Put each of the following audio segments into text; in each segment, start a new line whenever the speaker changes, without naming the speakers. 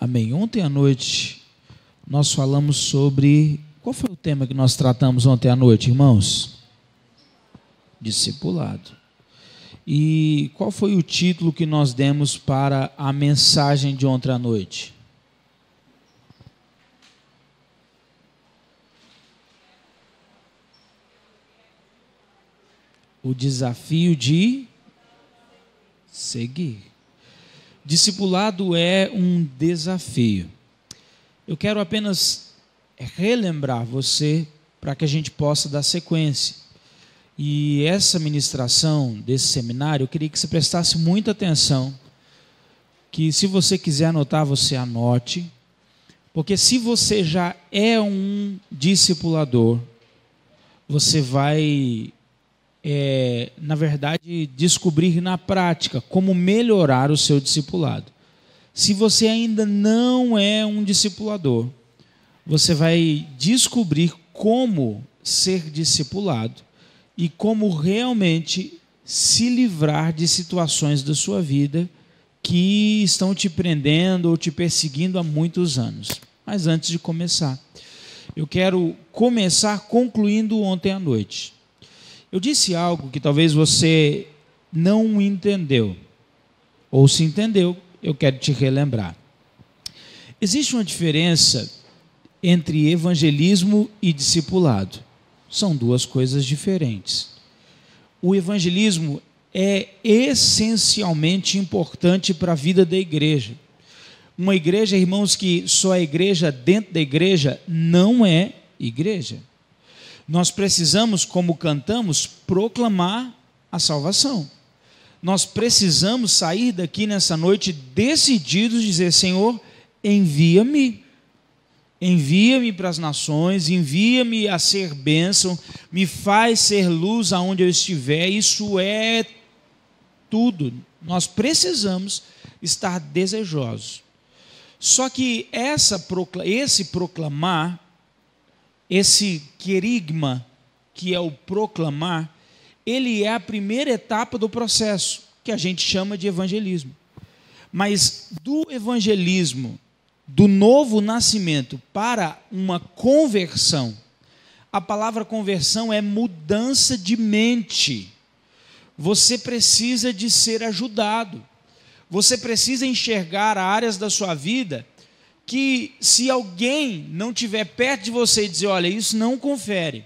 Amém. Ontem à noite nós falamos sobre... Qual foi o tema que nós tratamos ontem à noite, irmãos? Discipulado. E qual foi o título que nós demos para a mensagem de ontem à noite? O desafio de seguir. Discipulado é um desafio. Eu quero apenas relembrar você para que a gente possa dar sequência. E essa ministração desse seminário, eu queria que você prestasse muita atenção, que se você quiser anotar, você anote, porque se você já é um discipulador, você vai, na verdade, descobrir na prática como melhorar o seu discipulado. Se você ainda não é um discipulador, você vai descobrir como ser discipulado e como realmente se livrar de situações da sua vida que estão te prendendo ou te perseguindo há muitos anos. Mas antes de começar, eu quero começar concluindo ontem à noite. Eu disse algo que talvez você não entendeu, ou se entendeu, eu quero te relembrar. Existe uma diferença entre evangelismo e discipulado. São duas coisas diferentes. O evangelismo é essencialmente importante para a vida da igreja. Uma igreja, irmãos, que só é igreja dentro da igreja, não é igreja. Nós precisamos, como cantamos, proclamar a salvação. Nós precisamos sair daqui nessa noite decididos a dizer: Senhor, envia-me. Envia-me para as nações, envia-me a ser bênção, me faz ser luz aonde eu estiver. Isso é tudo. Nós precisamos estar desejosos. Só que esse proclamar, esse querigma, que é o proclamar, ele é a primeira etapa do processo, que a gente chama de evangelismo. Mas do evangelismo, do novo nascimento para uma conversão, a palavra conversão é mudança de mente. Você precisa de ser ajudado. Você precisa enxergar áreas da sua vida que, se alguém não estiver perto de você e dizer: olha, isso não confere,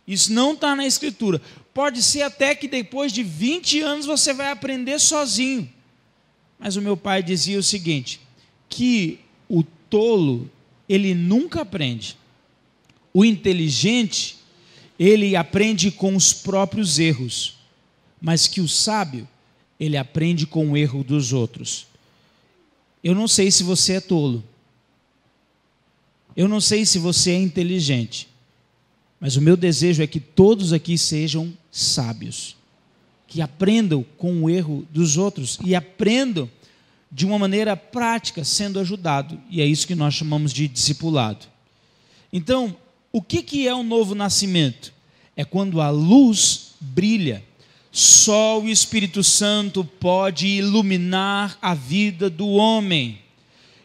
isso não está na Escritura, pode ser até que depois de 20 anos você vai aprender sozinho. Mas o meu pai dizia o seguinte, que o tolo, ele nunca aprende. O inteligente, ele aprende com os próprios erros, mas que o sábio, ele aprende com o erro dos outros. Eu não sei se você é tolo, eu não sei se você é inteligente, mas o meu desejo é que todos aqui sejam sábios, que aprendam com o erro dos outros e aprendam de uma maneira prática, sendo ajudado. E é isso que nós chamamos de discipulado. Então, o que é o novo nascimento? É quando a luz brilha. Só o Espírito Santo pode iluminar a vida do homem.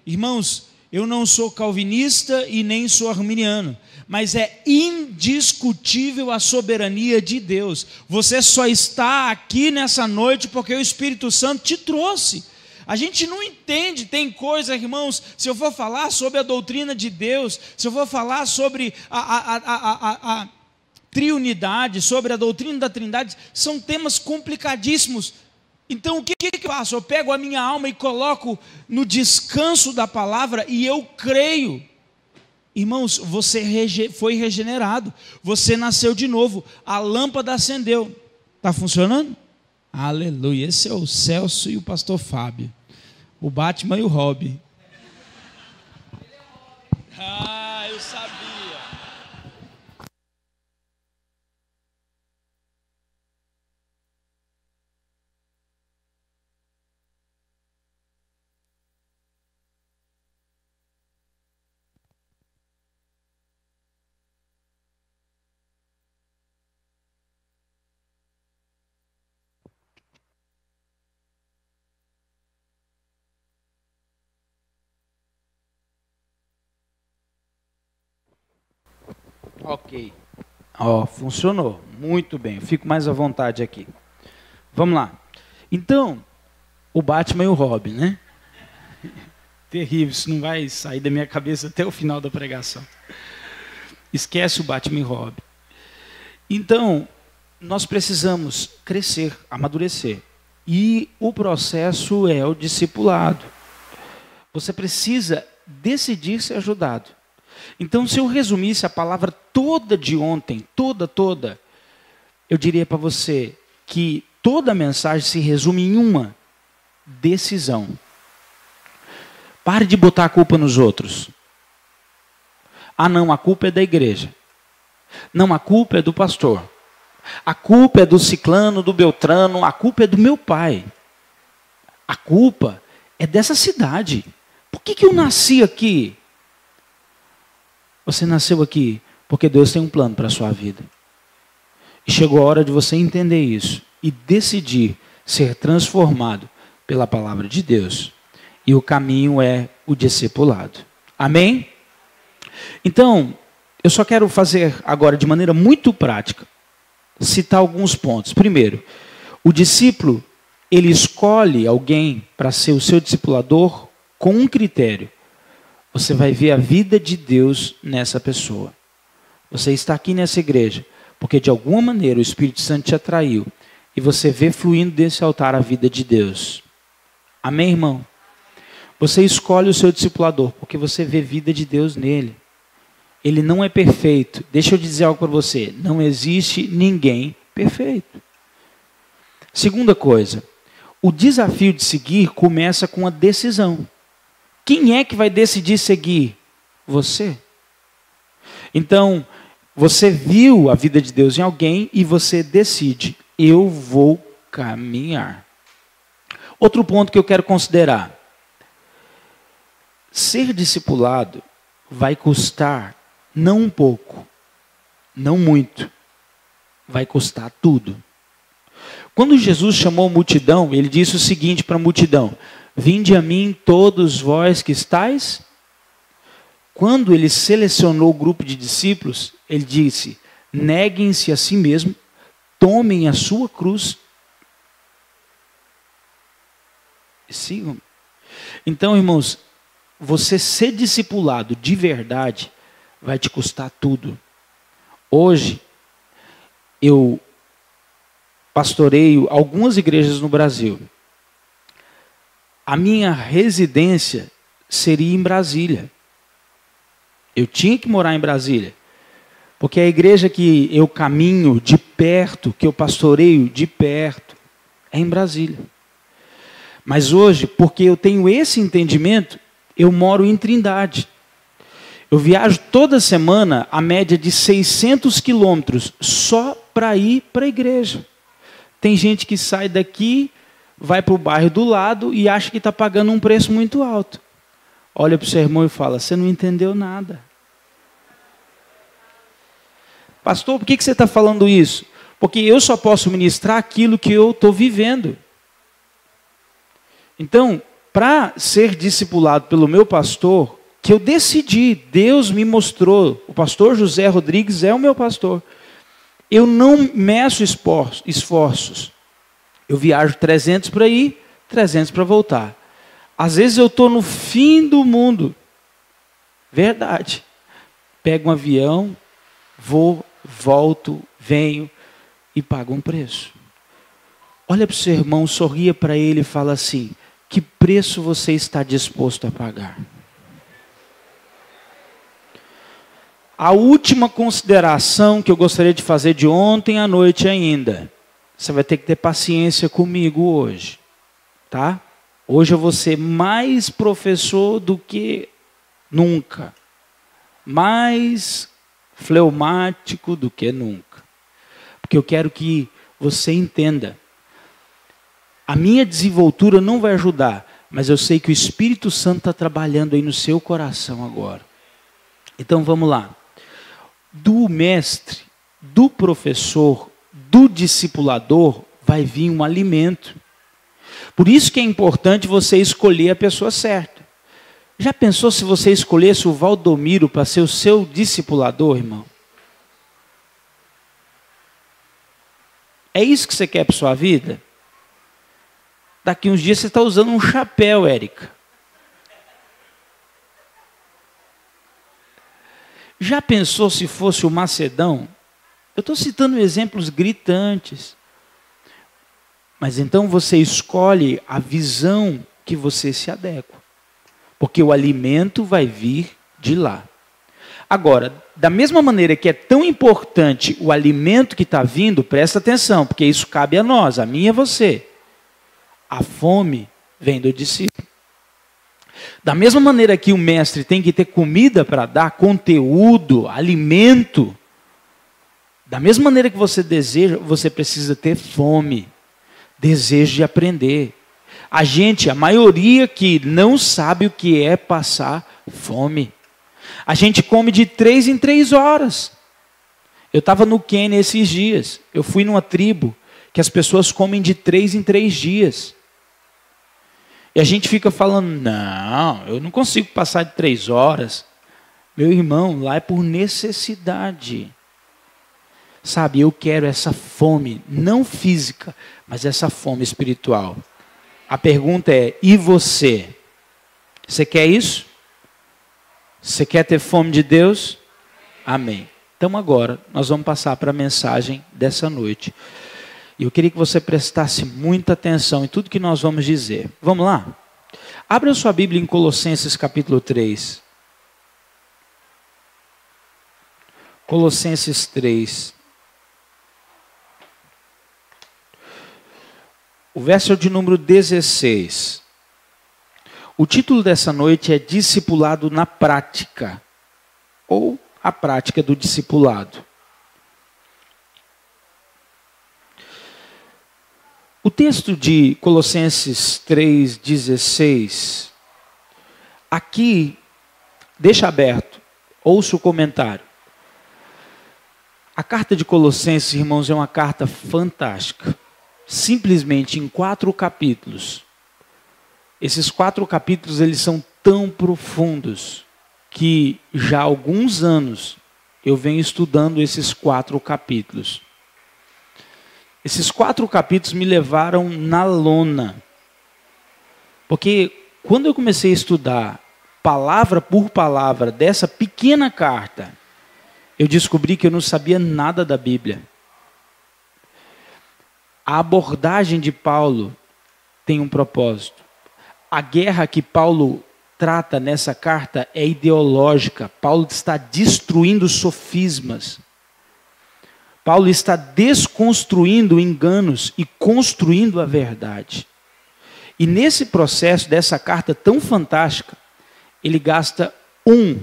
Irmãos, eu não sou calvinista e nem sou arminiano, mas é indiscutível a soberania de Deus. Você só está aqui nessa noite porque o Espírito Santo te trouxe. A gente não entende, tem coisa, irmãos, se eu for falar sobre a doutrina de Deus, se eu for falar sobre a triunidade, sobre a doutrina da trindade, são temas complicadíssimos. Então o que eu faço? Eu pego a minha alma e coloco no descanso da palavra e eu creio. Irmãos, você foi regenerado, você nasceu de novo, a lâmpada acendeu. Está funcionando? Aleluia, esse é o Celso e o pastor Fábio, o Batman e o Robin. Ah, eu sabia. Ok. Ó, funcionou. Muito bem. Eu fico mais à vontade aqui. Vamos lá. Então, o Batman e o Robin, né? Terrível. Isso não vai sair da minha cabeça até o final da pregação. Esquece o Batman e Robin. Então, nós precisamos crescer, amadurecer. E o processo é o discipulado. Você precisa decidir ser ajudado. Então, se eu resumisse a palavra toda de ontem, toda, eu diria para você que toda a mensagem se resume em uma: decisão. Pare de botar a culpa nos outros. Ah, não, a culpa é da igreja. Não, a culpa é do pastor. A culpa é do ciclano, do beltrano, a culpa é do meu pai. A culpa é dessa cidade. Por que eu nasci aqui? Você nasceu aqui porque Deus tem um plano para a sua vida. E chegou a hora de você entender isso e decidir ser transformado pela palavra de Deus. E o caminho é o discipulado. Amém? Então, eu só quero fazer agora de maneira muito prática, citar alguns pontos. Primeiro, o discípulo, ele escolhe alguém para ser o seu discipulador com um critério. Você vai ver a vida de Deus nessa pessoa. Você está aqui nessa igreja porque de alguma maneira o Espírito Santo te atraiu e você vê fluindo desse altar a vida de Deus. Amém, irmão? Você escolhe o seu discipulador porque você vê vida de Deus nele. Ele não é perfeito. Deixa eu dizer algo para você. Não existe ninguém perfeito. Segunda coisa, o desafio de seguir começa com a decisão. Quem é que vai decidir seguir? Você. Então, você viu a vida de Deus em alguém e você decide: eu vou caminhar. Outro ponto que eu quero considerar. Ser discipulado vai custar não um pouco, não muito, vai custar tudo. Quando Jesus chamou a multidão, ele disse o seguinte para a multidão: vinde a mim todos vós que estáis. Quando ele selecionou o grupo de discípulos, ele disse: neguem-se a si mesmo, tomem a sua cruz e sigam. Então, irmãos, você ser discipulado de verdade vai te custar tudo. Hoje, eu pastoreio algumas igrejas no Brasil. A minha residência seria em Brasília. Eu tinha que morar em Brasília. Porque a igreja que eu caminho de perto, que eu pastoreio de perto, é em Brasília. Mas hoje, porque eu tenho esse entendimento, eu moro em Trindade. Eu viajo toda semana a média de 600 quilômetros só para ir para a igreja. Tem gente que sai daqui, vai para o bairro do lado e acha que está pagando um preço muito alto. Olha para o seu irmão e fala: você não entendeu nada. Pastor, por que você está falando isso? Porque eu só posso ministrar aquilo que eu estou vivendo. Então, para ser discipulado pelo meu pastor, que eu decidi, Deus me mostrou, o pastor José Rodrigues é o meu pastor. Eu não meço esforços. Eu viajo 300 para ir, 300 para voltar. Às vezes eu estou no fim do mundo. Verdade. Pego um avião, vou, volto, venho e pago um preço. Olha para o seu irmão, sorria para ele e fala assim: que preço você está disposto a pagar? A última consideração que eu gostaria de fazer de ontem à noite ainda. Você vai ter que ter paciência comigo hoje, tá? Hoje eu vou ser mais professor do que nunca. Mais fleumático do que nunca. Porque eu quero que você entenda. A minha desenvoltura não vai ajudar, mas eu sei que o Espírito Santo está trabalhando aí no seu coração agora. Então vamos lá. Do mestre, do professor, do discipulador, vai vir um alimento. Por isso que é importante você escolher a pessoa certa. Já pensou se você escolhesse o Valdomiro para ser o seu discipulador, irmão? É isso que você quer para sua vida? Daqui uns dias você está usando um chapéu, Érica. Já pensou se fosse o Macedão? Eu estou citando exemplos gritantes. Mas então você escolhe a visão que você se adequa. Porque o alimento vai vir de lá. Agora, da mesma maneira que é tão importante o alimento que está vindo, presta atenção, porque isso cabe a nós, a mim e a você. A fome vem do discípulo. Da mesma maneira que o mestre tem que ter comida para dar, conteúdo, alimento, da mesma maneira que você deseja, você precisa ter fome, desejo de aprender. A maioria que não sabe o que é passar fome. A gente come de 3 em 3 horas. Eu estava no Quênia esses dias. Eu fui numa tribo que as pessoas comem de 3 em 3 dias. E a gente fica falando, não, eu não consigo passar de 3 horas. Meu irmão, lá é por necessidade. Sabe, eu quero essa fome, não física, mas essa fome espiritual. A pergunta é, e você? Você quer isso? Você quer ter fome de Deus? Amém. Então agora, nós vamos passar para a mensagem dessa noite. E eu queria que você prestasse muita atenção em tudo que nós vamos dizer. Vamos lá? Abra sua Bíblia em Colossenses capítulo 3. Colossenses 3. O verso de número 16. O título dessa noite é Discipulado na Prática, ou a prática do discipulado. O texto de Colossenses 3,16, aqui, deixa aberto, ouça o comentário. A carta de Colossenses, irmãos, é uma carta fantástica. Simplesmente em 4 capítulos. Esses 4 capítulos, eles são tão profundos que já há alguns anos eu venho estudando esses 4 capítulos. Esses 4 capítulos me levaram na lona. Porque quando eu comecei a estudar palavra por palavra dessa pequena carta, eu descobri que eu não sabia nada da Bíblia. A abordagem de Paulo tem um propósito. A guerra que Paulo trata nessa carta é ideológica. Paulo está destruindo sofismas. Paulo está desconstruindo enganos e construindo a verdade. E nesse processo dessa carta tão fantástica, ele gasta 1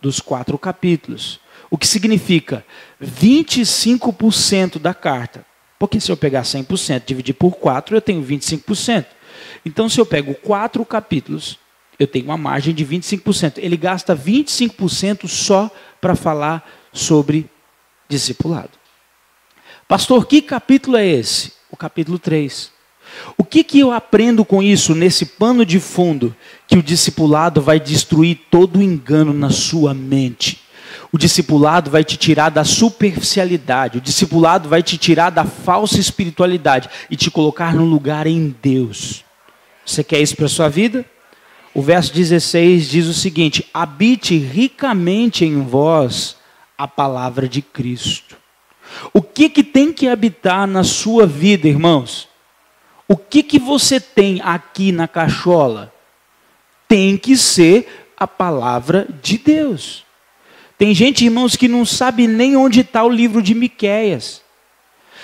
dos 4 capítulos. O que significa 25% da carta. Porque se eu pegar 100%, dividir por 4, eu tenho 25%. Então, se eu pego 4 capítulos, eu tenho uma margem de 25%. Ele gasta 25% só para falar sobre discipulado. Pastor, que capítulo é esse? O capítulo 3. O que eu aprendo com isso, nesse pano de fundo? Que o discipulado vai destruir todo o engano na sua mente. O discipulado vai te tirar da superficialidade. O discipulado vai te tirar da falsa espiritualidade e te colocar no lugar em Deus. Você quer isso para a sua vida? O verso 16 diz o seguinte: habite ricamente em vós a palavra de Cristo. O que tem que habitar na sua vida, irmãos? O que você tem aqui na cachola? Tem que ser a palavra de Deus. Tem gente, irmãos, que não sabe nem onde está o livro de Miqueias.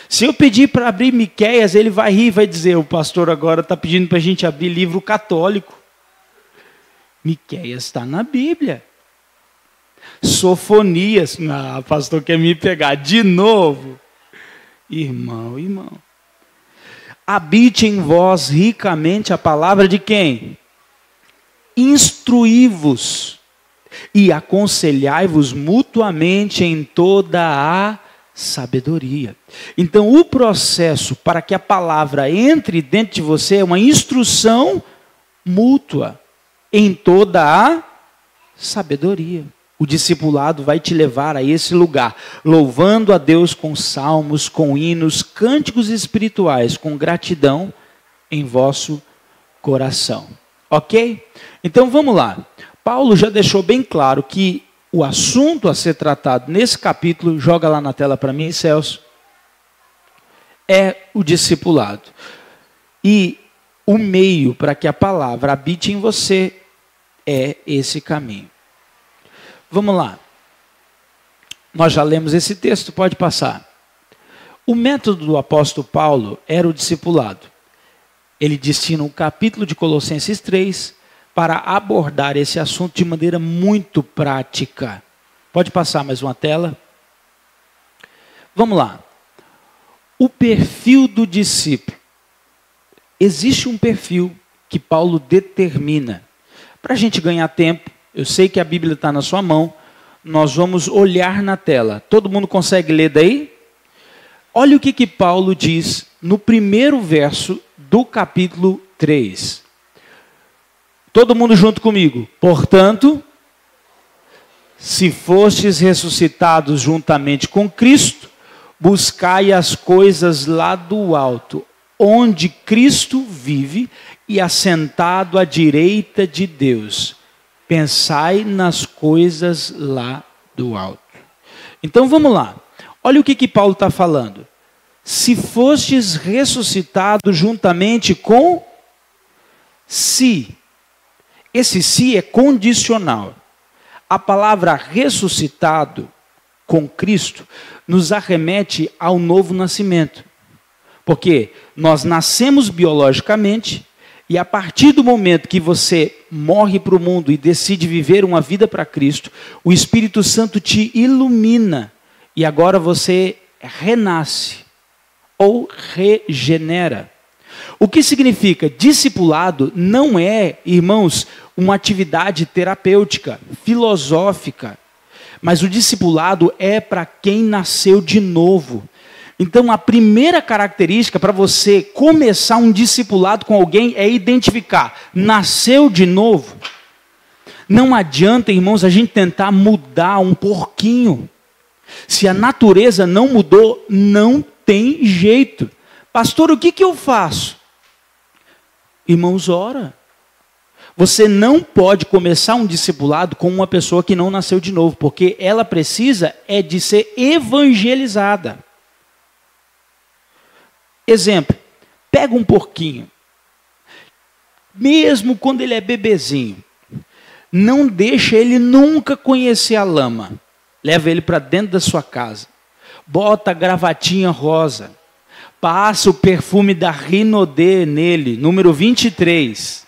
Se eu pedir para abrir Miqueias, ele vai rir e vai dizer, o pastor agora está pedindo para a gente abrir livro católico. Miqueias está na Bíblia. Sofonias, o pastor quer me pegar de novo. Irmão. Habite em vós ricamente a palavra de quem? Instruí-vos e aconselhai-vos mutuamente em toda a sabedoria. Então, o processo para que a palavra entre dentro de você é uma instrução mútua em toda a sabedoria. O O discipulado vai te levar a esse lugar, louvando a Deus com salmos, com hinos, cânticos espirituais, com gratidão em vosso coração. Ok? Então vamos lá. Paulo já deixou bem claro que o assunto a ser tratado nesse capítulo, joga lá na tela para mim, Celso, é o discipulado. E o meio para que a palavra habite em você é esse caminho. Vamos lá. Nós já lemos esse texto, pode passar. O método do apóstolo Paulo era o discipulado. Ele destina um capítulo de Colossenses 3 para abordar esse assunto de maneira muito prática. Pode passar mais uma tela? Vamos lá. O perfil do discípulo. Existe um perfil que Paulo determina. Para a gente ganhar tempo, eu sei que a Bíblia está na sua mão, nós vamos olhar na tela. Todo mundo consegue ler daí? Olha o que Paulo diz no primeiro verso do capítulo 3. Todo mundo junto comigo. Portanto, se fostes ressuscitados juntamente com Cristo, buscai as coisas lá do alto, onde Cristo vive e assentado à direita de Deus. Pensai nas coisas lá do alto. Então vamos lá. Olha o que Paulo está falando. Se fostes ressuscitados juntamente com si. Esse si é condicional. A palavra ressuscitado com Cristo nos arremete ao novo nascimento. Porque nós nascemos biologicamente e a partir do momento que você morre para o mundo e decide viver uma vida para Cristo, o Espírito Santo te ilumina e agora você renasce ou regenera. O que significa? Discipulado não é, irmãos, uma atividade terapêutica, filosófica, mas o discipulado é para quem nasceu de novo. Então, a primeira característica para você começar um discipulado com alguém é identificar, nasceu de novo. Não adianta, irmãos, a gente tentar mudar um porquinho. Se a natureza não mudou, não tem jeito. Pastor, o que eu faço? Irmãos, ora. Você não pode começar um discipulado com uma pessoa que não nasceu de novo, porque ela precisa de ser evangelizada. Exemplo, pega um porquinho, mesmo quando ele é bebezinho, não deixa ele nunca conhecer a lama, leva ele para dentro da sua casa, bota a gravatinha rosa, passa o perfume da Rinodê nele, número 23,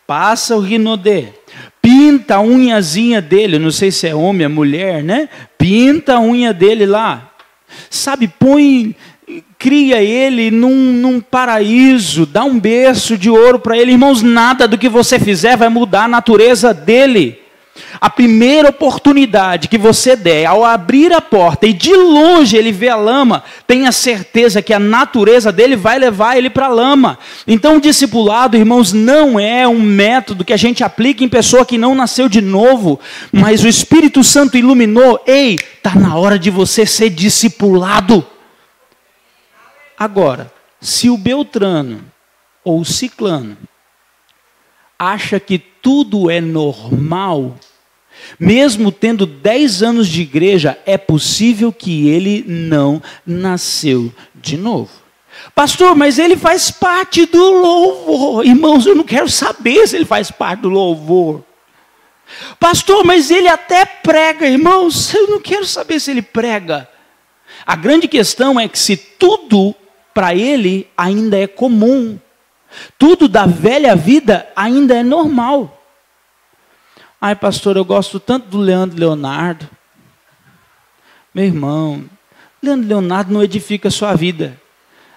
passa o Rinodê, pinta a unhazinha dele, não sei se é homem, é mulher, né? Pinta a unha dele lá, sabe, cria ele num paraíso, dá um berço de ouro para ele. Irmãos, nada do que você fizer vai mudar a natureza dele. A primeira oportunidade que você der, ao abrir a porta e de longe ele vê a lama, tenha certeza que a natureza dele vai levar ele para a lama. Então o discipulado, irmãos, não é um método que a gente aplica em pessoa que não nasceu de novo, mas o Espírito Santo iluminou. Ei, está na hora de você ser discipulado. Agora, se o Beltrano ou o Ciclano acha que tudo é normal, mesmo tendo 10 anos de igreja, é possível que ele não nasceu de novo. Pastor, mas ele faz parte do louvor. Irmãos, eu não quero saber se ele faz parte do louvor. Pastor, mas ele até prega. Irmãos, eu não quero saber se ele prega. A grande questão é que se tudo para ele ainda é comum, tudo da velha vida ainda é normal. Ai, pastor, eu gosto tanto do Leandro Leonardo. Meu irmão, Leandro Leonardo não edifica a sua vida.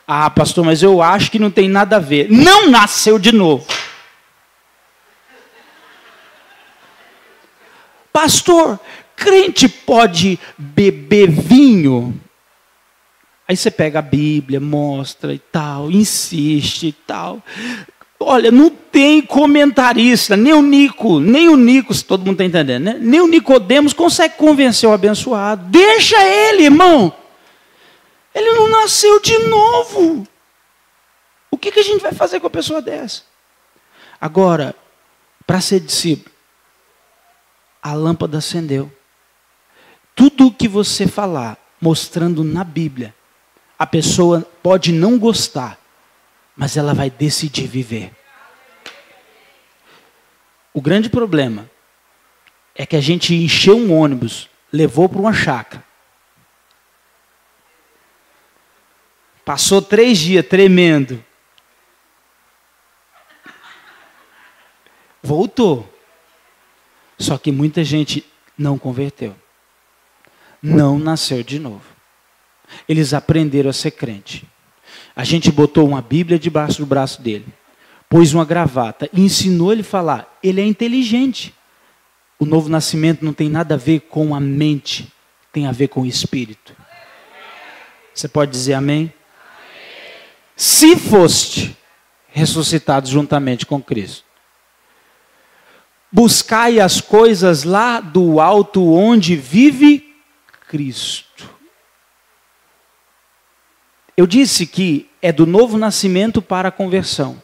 Ah, pastor, mas eu acho que não tem nada a ver. Não nasceu de novo. Pastor, crente pode beber vinho? Aí você pega a Bíblia, mostra e tal, insiste e tal. Olha, não tem comentarista, nem o Nico, se todo mundo está entendendo, né? Nem o Nicodemos consegue convencer o abençoado. Deixa ele, irmão. Ele não nasceu de novo. O que a gente vai fazer com a pessoa dessa? Agora, para ser discípulo, a lâmpada acendeu. Tudo o que você falar, mostrando na Bíblia, a pessoa pode não gostar, mas ela vai decidir viver. O grande problema é que a gente encheu um ônibus, levou para uma chácara. Passou 3 dias tremendo. Voltou. Só que muita gente não converteu. Não nasceu de novo. Eles aprenderam a ser crente. A gente botou uma Bíblia debaixo do braço dele. Pôs uma gravata e ensinou ele a falar. Ele é inteligente. O novo nascimento não tem nada a ver com a mente. Tem a ver com o espírito. Você pode dizer amém? Se foste ressuscitado juntamente com Cristo, buscai as coisas lá do alto onde vive Cristo. Eu disse que é do novo nascimento para a conversão.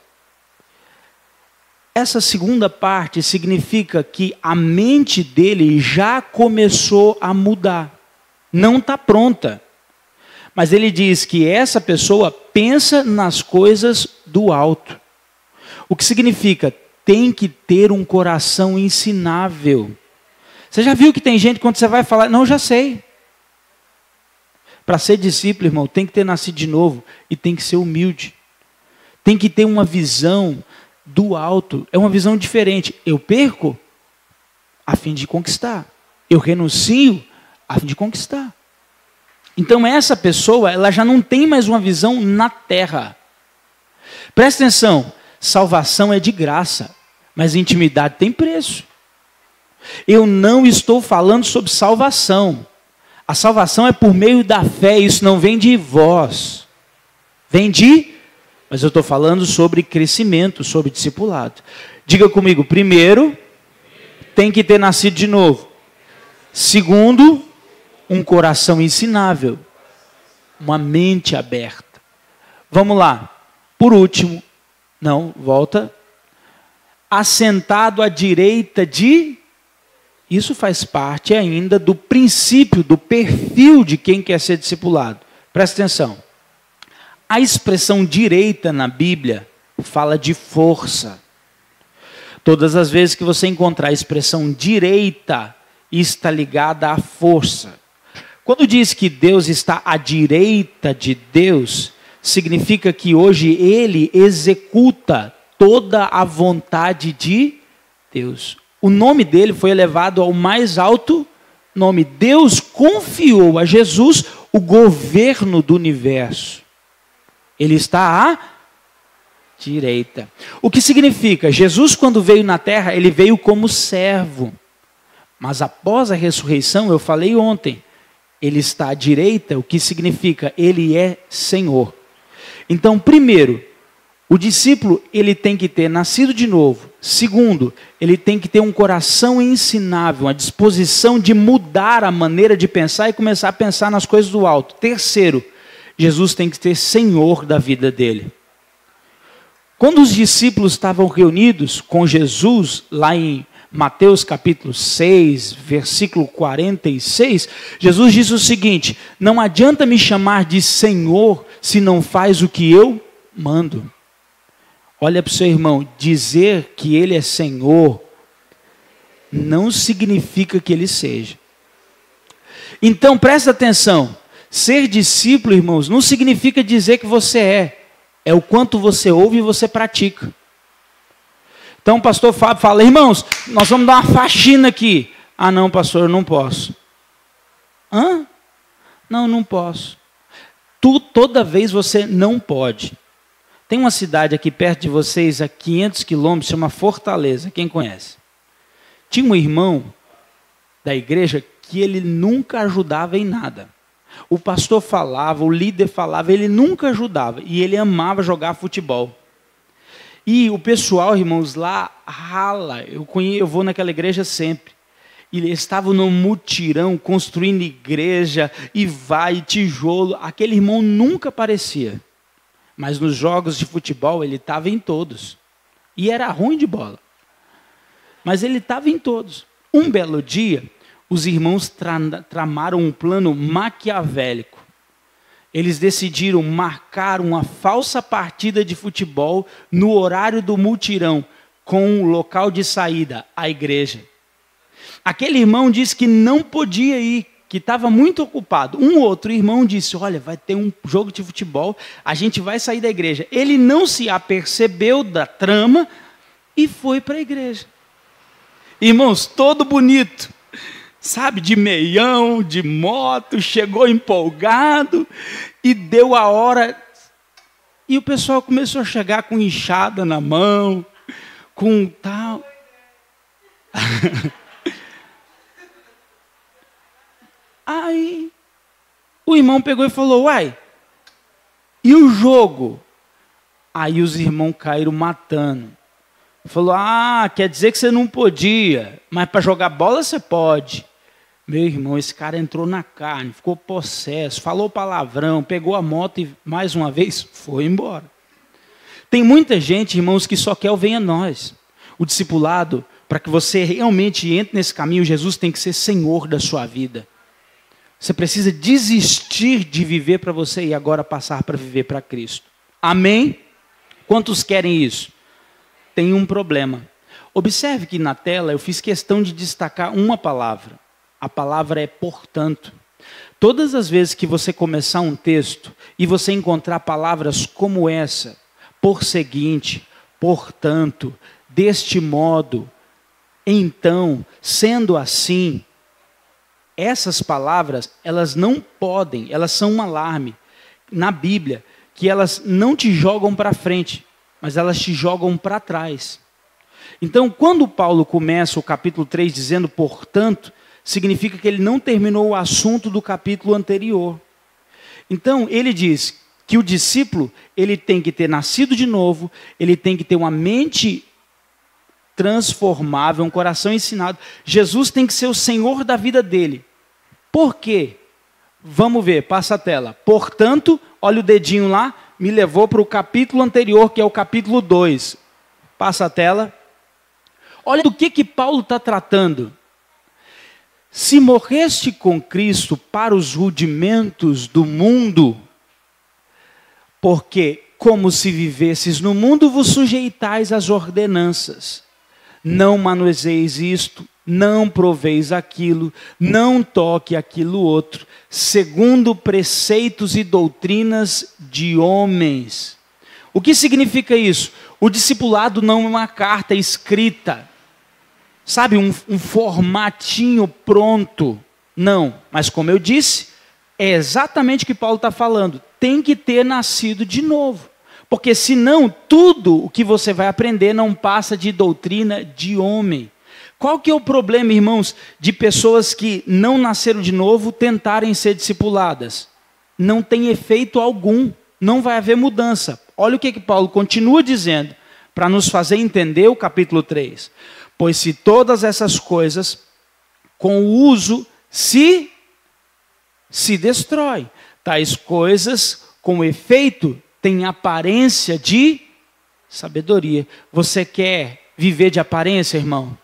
Essa segunda parte significa que a mente dele já começou a mudar. Não está pronta. Mas ele diz que essa pessoa pensa nas coisas do alto. O que significa? Tem que ter um coração ensinável. Você já viu que tem gente quando você vai falar, não, já sei. Para ser discípulo, irmão, tem que ter nascido de novo e tem que ser humilde. Tem que ter uma visão do alto. É uma visão diferente. Eu perco a fim de conquistar. Eu renuncio a fim de conquistar. Então essa pessoa, ela já não tem mais uma visão na terra. Presta atenção, salvação é de graça, mas intimidade tem preço. Eu não estou falando sobre salvação. A salvação é por meio da fé, isso não vem de vós. Vem de, mas eu estou falando sobre crescimento, sobre discipulado. Diga comigo, primeiro, tem que ter nascido de novo. Segundo, um coração ensinável, uma mente aberta. Vamos lá. Por último, não, volta. Assentado à direita de... Isso faz parte ainda do princípio, do perfil de quem quer ser discipulado. Presta atenção. A expressão direita na Bíblia fala de força. Todas as vezes que você encontrar a expressão direita, está ligada à força. Quando diz que Deus está à direita de Deus, significa que hoje Ele executa toda a vontade de Deus. O nome dele foi elevado ao mais alto nome. Deus confiou a Jesus o governo do universo. Ele está à direita. O que significa? Jesus, quando veio na terra, ele veio como servo. Mas após a ressurreição, eu falei ontem, ele está à direita, o que significa? Ele é Senhor. Então, primeiro, o discípulo, ele tem que ter nascido de novo. Segundo, ele tem que ter um coração ensinável, uma disposição de mudar a maneira de pensar e começar a pensar nas coisas do alto. Terceiro, Jesus tem que ser Senhor da vida dele. Quando os discípulos estavam reunidos com Jesus, lá em Mateus capítulo 6, versículo 46, Jesus disse o seguinte: não adianta me chamar de Senhor se não faz o que eu mando. Olha para o seu irmão, dizer que ele é Senhor não significa que ele seja. Então presta atenção, ser discípulo, irmãos, não significa dizer que você é o quanto você ouve e você pratica. Então o pastor Fábio fala, irmãos, nós vamos dar uma faxina aqui. Ah não, pastor, eu não posso. Hã? Não, não posso. Toda vez você não pode. Tem uma cidade aqui perto de vocês, a 500 quilômetros, chama Fortaleza, quem conhece? Tinha um irmão da igreja que ele nunca ajudava em nada. O pastor falava, o líder falava, ele nunca ajudava. E ele amava jogar futebol.
E o pessoal, irmãos, lá rala. Eu vou naquela igreja sempre. E eles estavam no mutirão, construindo igreja, e vai, tijolo. Aquele irmão nunca aparecia. Mas nos jogos de futebol ele estava em todos. E era ruim de bola. Mas ele estava em todos. Um belo dia, os irmãos tramaram um plano maquiavélico. Eles decidiram marcar uma falsa partida de futebol no horário do mutirão, com o local de saída, a igreja. Aquele irmão disse que não podia ir, que estava muito ocupado. Um outro irmão disse, olha, vai ter um jogo de futebol, a gente vai sair da igreja. Ele não se apercebeu da trama e foi para a igreja. Irmãos, todo bonito, sabe, de meião, de moto, chegou empolgado e deu a hora. E o pessoal começou a chegar com enxada na mão, com tal. Aí o irmão pegou e falou, uai, e o jogo? Aí os irmãos caíram matando. Falou, quer dizer que você não podia, mas para jogar bola você pode. Meu irmão, esse cara entrou na carne, ficou possesso, falou palavrão, pegou a moto e mais uma vez foi embora. Tem muita gente, irmãos, que só quer o venha nós. O discipulado, para que você realmente entre nesse caminho, Jesus tem que ser Senhor da sua vida. Você precisa desistir de viver para você e agora passar para viver para Cristo. Amém? Quantos querem isso? Tem um problema. Observe que na tela eu fiz questão de destacar uma palavra. A palavra é portanto. Todas as vezes que você começar um texto e você encontrar palavras como essa, por seguinte, portanto, deste modo, então, sendo assim, essas palavras, elas não podem, elas são um alarme na Bíblia, que elas não te jogam para frente, mas elas te jogam para trás. Então, quando Paulo começa o capítulo 3 dizendo, portanto, significa que ele não terminou o assunto do capítulo anterior. Então, ele diz que o discípulo, ele tem que ter nascido de novo, ele tem que ter uma mente transformável, um coração ensinado. Jesus tem que ser o Senhor da vida dele. Por quê? Vamos ver, passa a tela. Portanto, olha o dedinho lá, me levou para o capítulo anterior, que é o capítulo 2. Passa a tela. Olha do que Paulo está tratando. Se morreste com Cristo para os rudimentos do mundo, porque como se vivesses no mundo, vos sujeitais às ordenanças. Não manuseis isto, não proveis aquilo, não toque aquilo outro, segundo preceitos e doutrinas de homens. O que significa isso? O discipulado não é uma carta escrita, sabe, um formatinho pronto. Não, mas como eu disse, é exatamente o que Paulo está falando. Tem que ter nascido de novo. Porque senão tudo o que você vai aprender não passa de doutrina de homem. Qual que é o problema, irmãos, de pessoas que não nasceram de novo tentarem ser discipuladas? Não tem efeito algum, não vai haver mudança. Olha o que Paulo continua dizendo, para nos fazer entender o capítulo 3. Pois se todas essas coisas, com o uso, se destrói, tais coisas, com efeito, têm aparência de sabedoria. Você quer viver de aparência, irmão?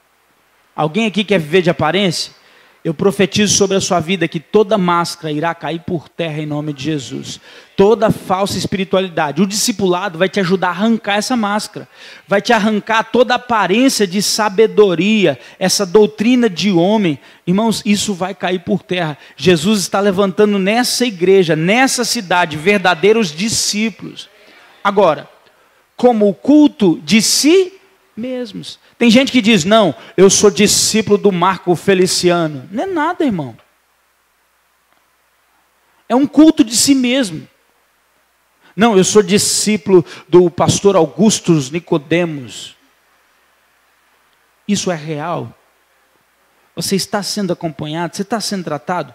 Alguém aqui quer viver de aparência? Eu profetizo sobre a sua vida que toda máscara irá cair por terra em nome de Jesus. Toda falsa espiritualidade. O discipulado vai te ajudar a arrancar essa máscara. Vai te arrancar toda a aparência de sabedoria, essa doutrina de homem. Irmãos, isso vai cair por terra. Jesus está levantando nessa igreja, nessa cidade, verdadeiros discípulos. Agora, como o culto de si mesmos. Tem gente que diz, não, eu sou discípulo do Marco Feliciano. Não é nada, irmão. É um culto de si mesmo. Não, eu sou discípulo do pastor Augustus Nicodemos. Isso é real? Você está sendo acompanhado? Você está sendo tratado?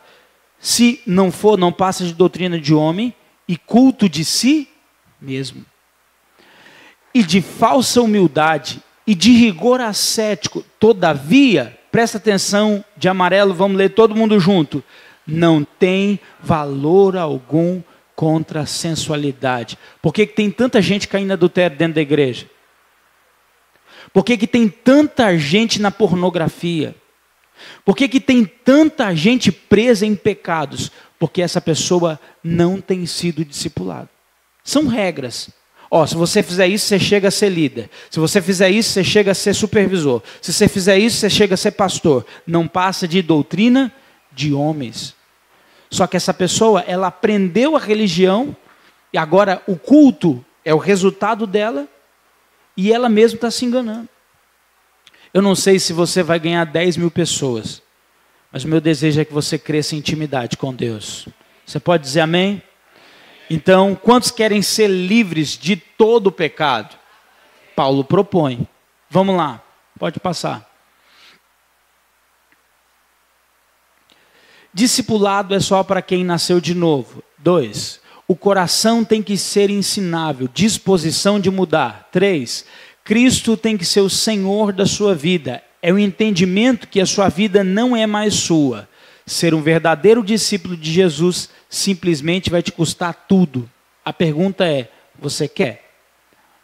Se não for, não passa de doutrina de homem e culto de si mesmo. e de falsa humildade e de rigor ascético, todavia, presta atenção, de amarelo, vamos ler todo mundo junto, não tem valor algum contra a sensualidade. Por que tem tanta gente caindo em adultério dentro da igreja? Por que tem tanta gente na pornografia? Por que tem tanta gente presa em pecados? Porque essa pessoa não tem sido discipulada. São regras. Se você fizer isso, você chega a ser líder. Se você fizer isso, você chega a ser supervisor. Se você fizer isso, você chega a ser pastor. Não passa de doutrina de homens. Só que essa pessoa, ela aprendeu a religião, e agora o culto é o resultado dela, e ela mesma está se enganando. Eu não sei se você vai ganhar 10 mil pessoas, mas o meu desejo é que você cresça em intimidade com Deus. Você pode dizer amém? Então, quantos querem ser livres de todo o pecado? Paulo propõe. Vamos lá, pode passar. Discipulado é só para quem nasceu de novo. 2. O coração tem que ser ensinável, disposição de mudar. 3. Cristo tem que ser o Senhor da sua vida. É o entendimento que a sua vida não é mais sua. Ser um verdadeiro discípulo de Jesus simplesmente vai te custar tudo. A pergunta é, você quer?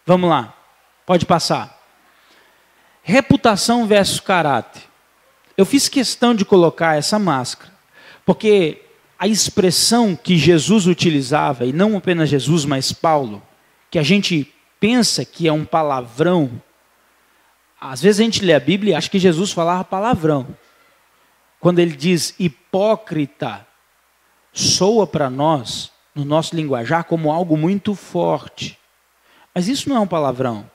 Vamos lá, pode passar. Reputação versus caráter. Eu fiz questão de colocar essa máscara, porque a expressão que Jesus utilizava, e não apenas Jesus, mas Paulo, que a gente pensa que é um palavrão, às vezes a gente lê a Bíblia e acha que Jesus falava palavrão. Quando ele diz hipócrita, soa para nós, no nosso linguajar, como algo muito forte. Mas isso não é um palavrão.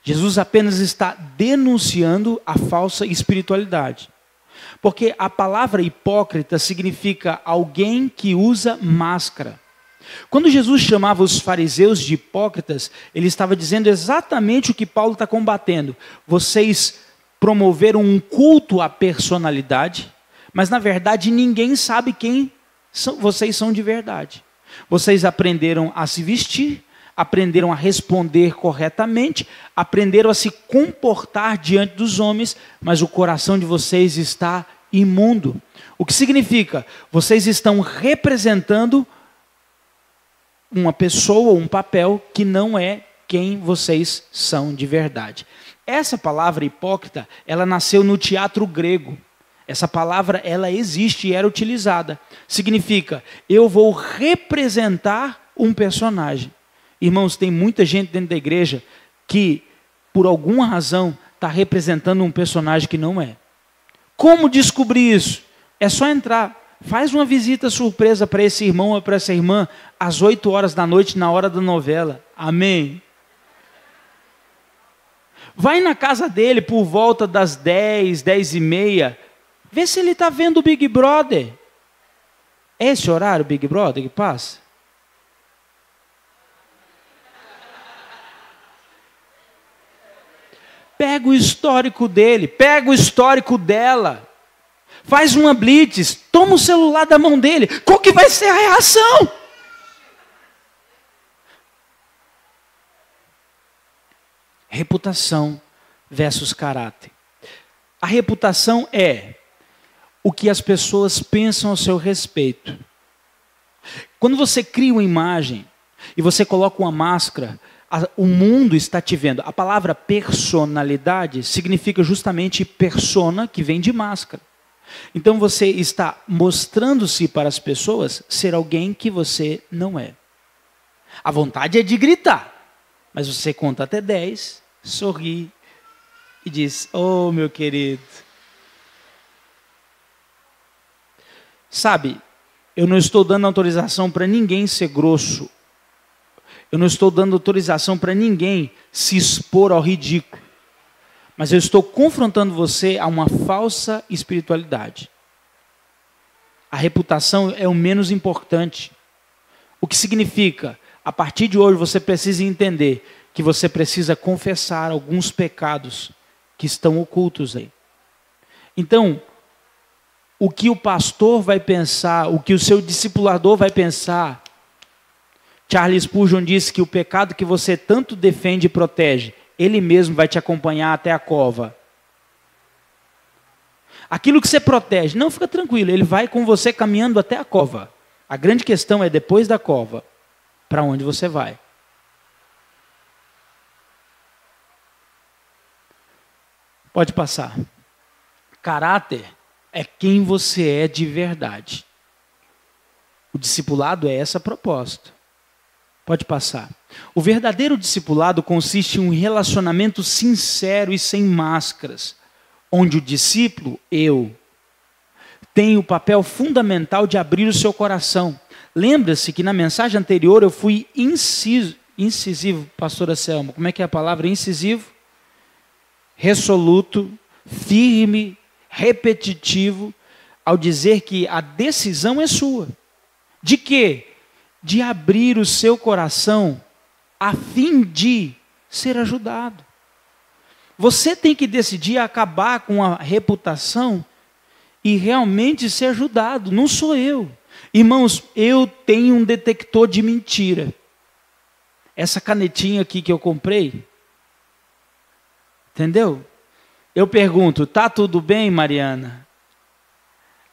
Jesus apenas está denunciando a falsa espiritualidade. Porque a palavra hipócrita significa alguém que usa máscara. Quando Jesus chamava os fariseus de hipócritas, ele estava dizendo exatamente o que Paulo está combatendo. Vocês promoveram um culto à personalidade, mas na verdade ninguém sabe quem vocês são de verdade. Vocês aprenderam a se vestir, aprenderam a responder corretamente, aprenderam a se comportar diante dos homens, mas o coração de vocês está imundo. O que significa? Vocês estão representando uma pessoa, um papel que não é quem vocês são de verdade. Essa palavra hipócrita, ela nasceu no teatro grego. Essa palavra, ela existe e era utilizada. Significa, eu vou representar um personagem. Irmãos, tem muita gente dentro da igreja que, por alguma razão, está representando um personagem que não é. Como descobrir isso? É só entrar. Faz uma visita surpresa para esse irmão ou para essa irmã às 8 horas da noite, na hora da novela. Amém? Vai na casa dele por volta das 10, 10:30. Vê se ele está vendo o Big Brother. É esse horário, Big Brother, que passa? Pega o histórico dele, pega o histórico dela. Faz uma blitz, toma o celular da mão dele. Qual que vai ser a reação? Reputação versus caráter. A reputação é o que as pessoas pensam a seu respeito. Quando você cria uma imagem e você coloca uma máscara, o mundo está te vendo. A palavra personalidade significa justamente persona, que vem de máscara. Então você está mostrando-se para as pessoas ser alguém que você não é. A vontade é de gritar, mas você conta até 10, sorri e diz, oh meu querido. Sabe, eu não estou dando autorização para ninguém ser grosso. Eu não estou dando autorização para ninguém se expor ao ridículo. Mas eu estou confrontando você a uma falsa espiritualidade. A reputação é o menos importante. O que significa, a partir de hoje você precisa entender que você precisa confessar alguns pecados que estão ocultos aí. Então, o que o pastor vai pensar, o que o seu discipulador vai pensar, Charles Spurgeon disse que o pecado que você tanto defende e protege, ele mesmo vai te acompanhar até a cova. Aquilo que você protege, não, fica tranquilo, ele vai com você caminhando até a cova. A grande questão é depois da cova, para onde você vai. Pode passar. Caráter é quem você é de verdade. O discipulado é essa proposta. Pode passar. O verdadeiro discipulado consiste em um relacionamento sincero e sem máscaras, onde o discípulo, eu, tem o papel fundamental de abrir o seu coração. Lembra-se que na mensagem anterior eu fui incisivo, pastora Selma, como é que é a palavra incisivo? Resoluto, firme, repetitivo, ao dizer que a decisão é sua. De quê? De abrir o seu coração a fim de ser ajudado. Você tem que decidir acabar com a reputação e realmente ser ajudado, não sou eu. Irmãos, eu tenho um detector de mentira. Essa canetinha aqui que eu comprei, entendeu? Eu pergunto, tá tudo bem, Mariana?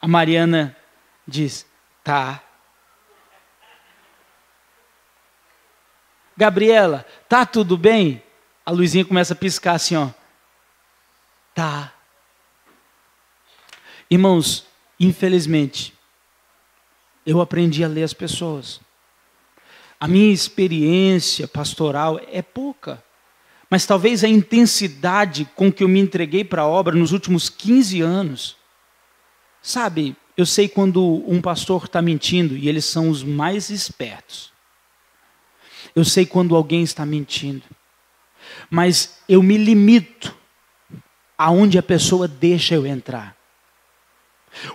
A Mariana diz, tá. Gabriela, tá tudo bem? A luzinha começa a piscar assim, ó. Tá. Irmãos, infelizmente, eu aprendi a ler as pessoas. A minha experiência pastoral é pouca. Mas talvez a intensidade com que eu me entreguei para a obra nos últimos 15 anos. Sabe, eu sei quando um pastor está mentindo, e eles são os mais espertos. Eu sei quando alguém está mentindo. Mas eu me limito aonde a pessoa deixa eu entrar.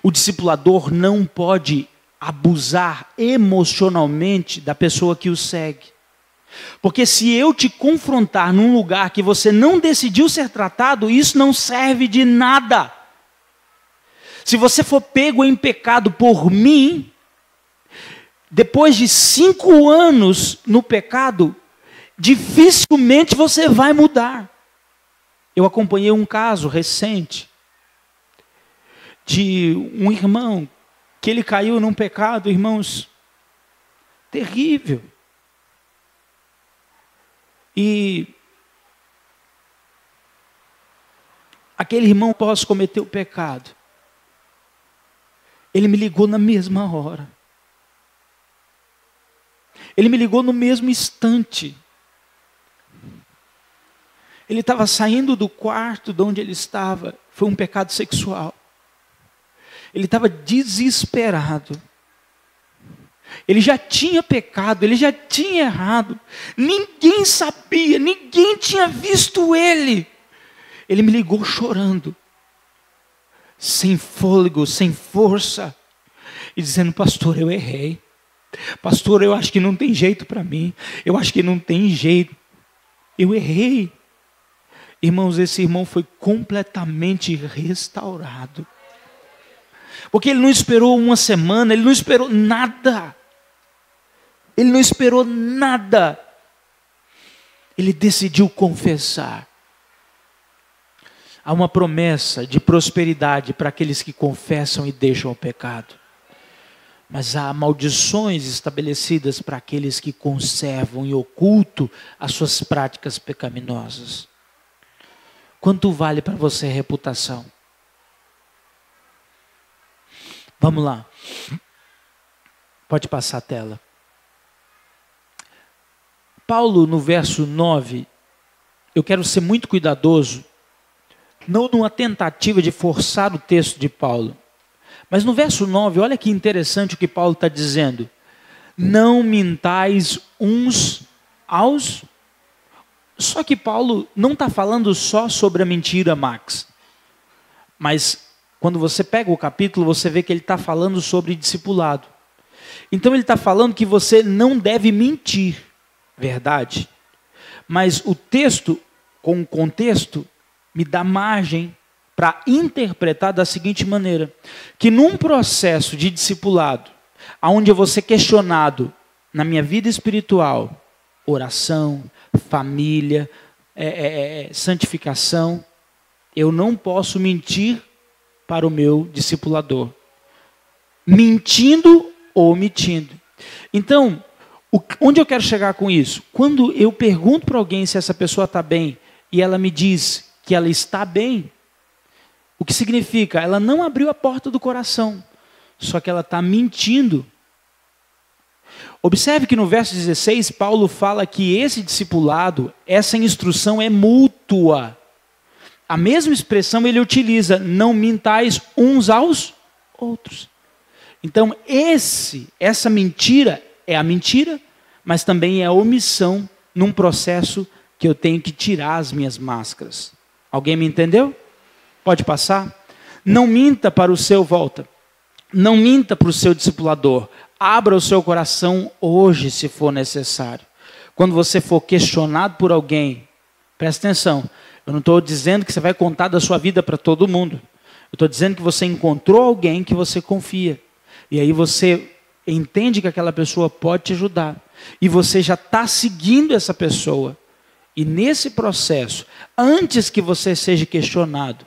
O discipulador não pode abusar emocionalmente da pessoa que o segue. Porque se eu te confrontar num lugar que você não decidiu ser tratado, isso não serve de nada. Se você for pego em pecado por mim, depois de 5 anos no pecado, dificilmente você vai mudar. Eu acompanhei um caso recente de um irmão que ele caiu num pecado, irmãos, terrível. E aquele irmão, após cometer o pecado, ele me ligou na mesma hora. Ele me ligou no mesmo instante. Ele estava saindo do quarto de onde ele estava. Foi um pecado sexual. Ele estava desesperado. Ele já tinha pecado, ele já tinha errado. Ninguém sabia, ninguém tinha visto ele. Ele me ligou chorando. Sem fôlego, sem força. E dizendo, pastor, eu errei. Pastor, eu acho que não tem jeito para mim. Eu acho que não tem jeito. Eu errei. Irmãos, esse irmão foi completamente restaurado. Porque ele não esperou uma semana, ele não esperou nada. Ele não esperou nada. Ele decidiu confessar. Há uma promessa de prosperidade para aqueles que confessam e deixam o pecado. Mas há maldições estabelecidas para aqueles que conservam em oculto as suas práticas pecaminosas. Quanto vale para você a reputação? Vamos lá. Pode passar a tela. Paulo, no verso 9, eu quero ser muito cuidadoso, não numa tentativa de forçar o texto de Paulo, mas no verso 9, olha que interessante o que Paulo está dizendo. Não mintais uns aos... Só que Paulo não está falando só sobre a mentira, Max. Mas quando você pega o capítulo, você vê que ele está falando sobre discipulado. Então ele está falando que você não deve mentir, verdade? Mas o texto, com o contexto, me dá margem para interpretar da seguinte maneira: que num processo de discipulado, onde eu vou ser questionado na minha vida espiritual, oração, família, santificação, eu não posso mentir para o meu discipulador. Mentindo ou omitindo. Então, onde eu quero chegar com isso? Quando eu pergunto para alguém se essa pessoa está bem e ela me diz que ela está bem, o que significa? Ela não abriu a porta do coração, só que ela está mentindo. Observe que no verso 16, Paulo fala que esse discipulado, essa instrução é mútua. A mesma expressão ele utiliza, não mintais uns aos outros. Então, essa mentira é a mentira, mas também é a omissão num processo que eu tenho que tirar as minhas máscaras. Alguém me entendeu? Pode passar? Não minta para o seu volta. Não minta para o seu discipulador. Abra o seu coração hoje, se for necessário. Quando você for questionado por alguém, presta atenção. Eu não estou dizendo que você vai contar da sua vida para todo mundo. Eu estou dizendo que você encontrou alguém que você confia. E aí você entende que aquela pessoa pode te ajudar. E você já está seguindo essa pessoa. E nesse processo, antes que você seja questionado,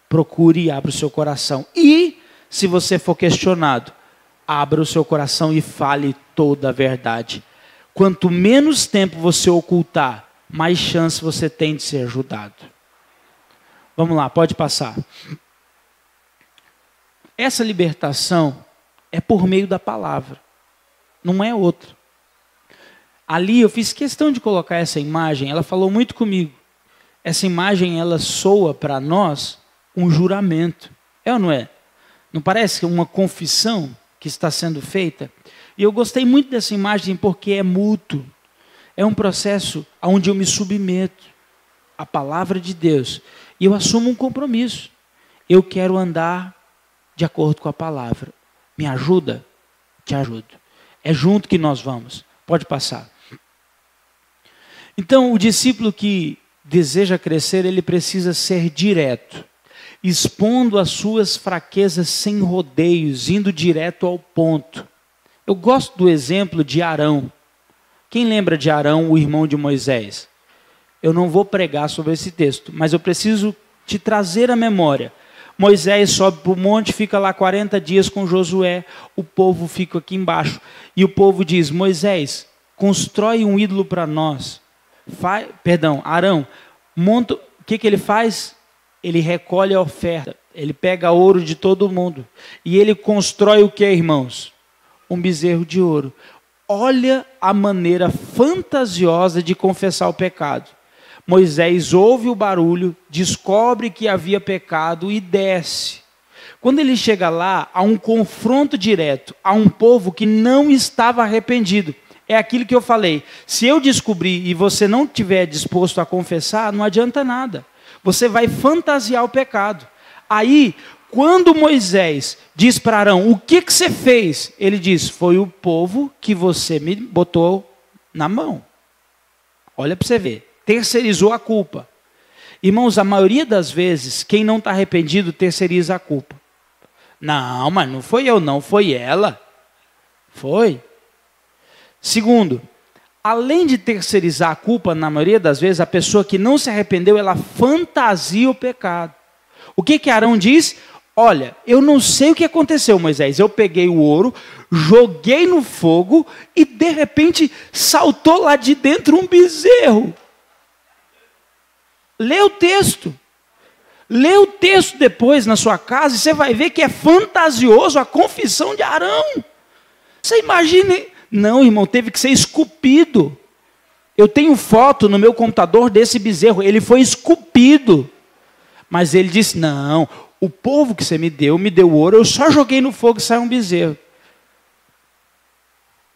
procure e abra o seu coração. E, se você for questionado, abra o seu coração e fale toda a verdade. Quanto menos tempo você ocultar, mais chance você tem de ser ajudado. Vamos lá, pode passar. Essa libertação é por meio da palavra, não é outra. Ali eu fiz questão de colocar essa imagem, ela falou muito comigo. Essa imagem, ela soa para nós um juramento. É ou não é? Não parece uma confissão que está sendo feita? E eu gostei muito dessa imagem porque é mútuo. É um processo onde eu me submeto à palavra de Deus. E eu assumo um compromisso. Eu quero andar de acordo com a palavra. Me ajuda? Te ajudo. É junto que nós vamos. Pode passar. Então, o discípulo que deseja crescer, ele precisa ser direto, expondo as suas fraquezas sem rodeios, indo direto ao ponto. Eu gosto do exemplo de Arão. Quem lembra de Arão, o irmão de Moisés? Eu não vou pregar sobre esse texto, mas eu preciso te trazer à memória. Moisés sobe para o monte, fica lá 40 dias com Josué, o povo fica aqui embaixo. E o povo diz, Moisés, constrói um ídolo para nós. Arão, monta, o que ele faz? Ele recolhe a oferta, ele pega ouro de todo mundo. E ele constrói o que, irmãos? Um bezerro de ouro. Olha a maneira fantasiosa de confessar o pecado. Moisés ouve o barulho, descobre que havia pecado e desce. Quando ele chega lá, há um confronto direto a um povo que não estava arrependido. É aquilo que eu falei. Se eu descobrir e você não estiver disposto a confessar, não adianta nada. Você vai fantasiar o pecado. Aí, quando Moisés diz para Arão, o que você fez? Ele diz, foi o povo que você me botou na mão. Olha para você ver. Terceirizou a culpa. Irmãos, a maioria das vezes, quem não está arrependido terceiriza a culpa. Não, mas não foi eu não, foi ela. Foi. Segundo, além de terceirizar a culpa, na maioria das vezes, a pessoa que não se arrependeu, ela fantasia o pecado. O que Arão diz? Olha, eu não sei o que aconteceu, Moisés. Eu peguei o ouro, joguei no fogo e de repente saltou lá de dentro um bezerro. Lê o texto. Lê o texto depois na sua casa e você vai ver que é fantasioso a confissão de Arão. Você imagina? Não, irmão, teve que ser esculpido. Eu tenho foto no meu computador desse bezerro. Ele foi esculpido. Mas ele disse, não, o povo que você me deu ouro, eu só joguei no fogo e saiu um bezerro.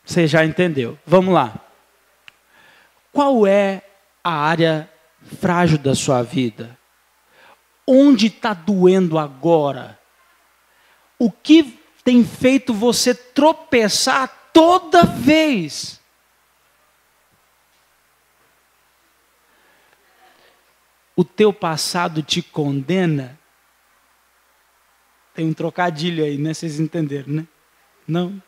Você já entendeu. Vamos lá. Qual é a área frágil da sua vida? Onde está doendo agora? O que tem feito você tropeçar toda vez? O teu passado te condena? Tem um trocadilho aí, né? Vocês entenderam, né? Não?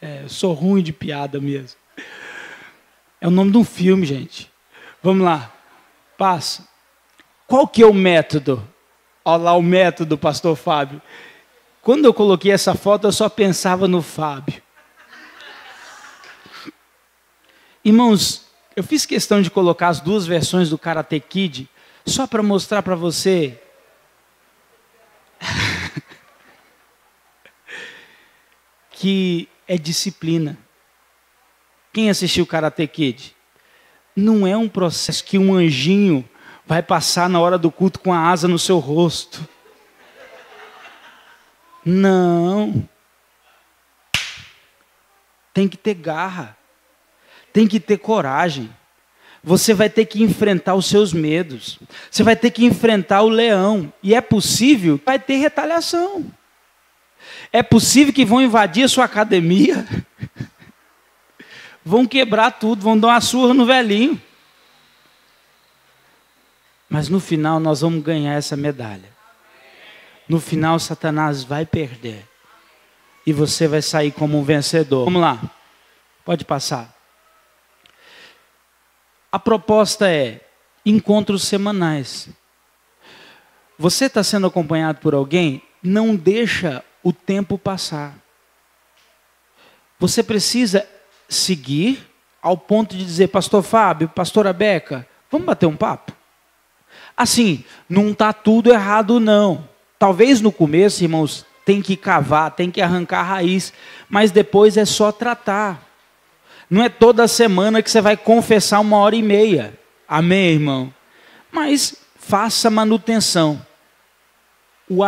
Eu sou ruim de piada mesmo. É o nome de um filme, gente. Vamos lá. Passa. Qual que é o método? Olha lá o método, pastor Fábio. Quando eu coloquei essa foto, eu só pensava no Fábio. Irmãos, eu fiz questão de colocar as duas versões do Karate Kid, só para mostrar para você que é disciplina. Quem assistiu Karate Kid? Não é um processo que um anjinho vai passar na hora do culto com a asa no seu rosto. Não. Tem que ter garra. Tem que ter coragem. Você vai ter que enfrentar os seus medos. Você vai ter que enfrentar o leão. E é possível que vai ter retaliação. É possível que vão invadir a sua academia. Vão quebrar tudo, vão dar uma surra no velhinho. Mas no final nós vamos ganhar essa medalha. No final Satanás vai perder. E você vai sair como um vencedor. Vamos lá. Pode passar. A proposta é encontros semanais. Você está sendo acompanhado por alguém? Não deixa o tempo passar. Você precisa seguir ao ponto de dizer, pastor Fábio, pastora Beca, vamos bater um papo? Assim, não está tudo errado não. Talvez no começo, irmãos, tem que cavar, tem que arrancar a raiz, mas depois é só tratar. Não é toda semana que você vai confessar 1h30. Amém, irmão? Mas faça manutenção. O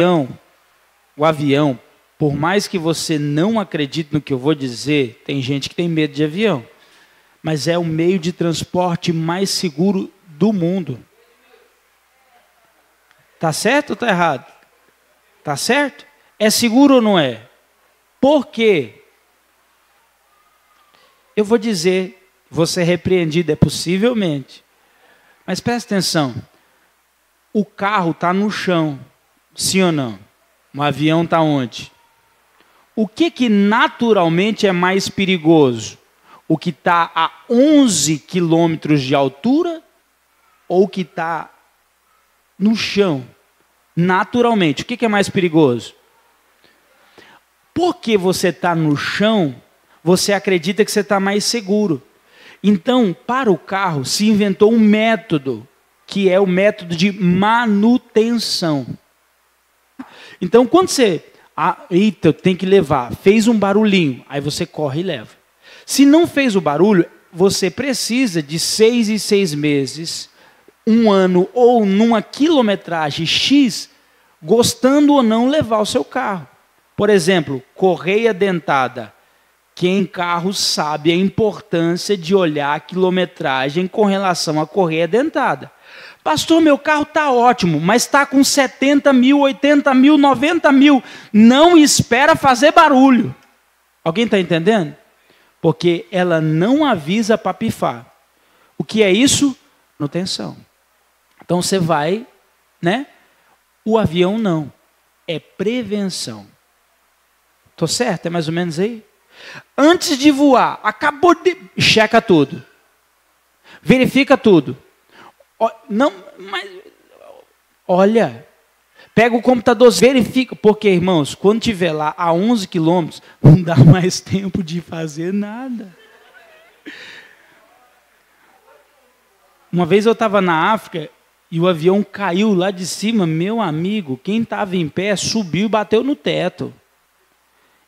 avião, por mais que você não acredite no que eu vou dizer, tem gente que tem medo de avião, mas é o meio de transporte mais seguro do mundo. Tá certo ou tá errado? Tá certo? É seguro ou não é? Por quê? Eu vou dizer, vou ser repreendido, possivelmente. Mas presta atenção. O carro está no chão, sim ou não? O avião está onde? O que naturalmente é mais perigoso? O que está a 11 quilômetros de altura ou o que está no chão? Naturalmente, o que é mais perigoso? Porque você está no chão, você acredita que você está mais seguro. Então, para o carro, se inventou um método, que é o método de manutenção. Então, quando você... eita, eu tenho que levar. Fez um barulhinho, aí você corre e leva. Se não fez o barulho, você precisa de 6 em 6 meses, 1 ano ou numa quilometragem X, gostando ou não levar o seu carro. Por exemplo, correia dentada. Quem carro sabe a importância de olhar a quilometragem com relação à correia dentada. Pastor, meu carro está ótimo, mas está com 70 mil, 80 mil, 90 mil. Não espera fazer barulho. Alguém está entendendo? Porque ela não avisa para pifar. O que é isso? Manutenção. Então você vai, né? O avião não. É prevenção. Estou certo? É mais ou menos aí? Antes de voar, acabou de... checa tudo. Verifica tudo. Não, mas... olha, pega o computador, verifica. Porque, irmãos, quando estiver lá a 11 quilômetros, não dá mais tempo de fazer nada. Uma vez eu estava na África e o avião caiu lá de cima. Meu amigo, quem estava em pé subiu e bateu no teto.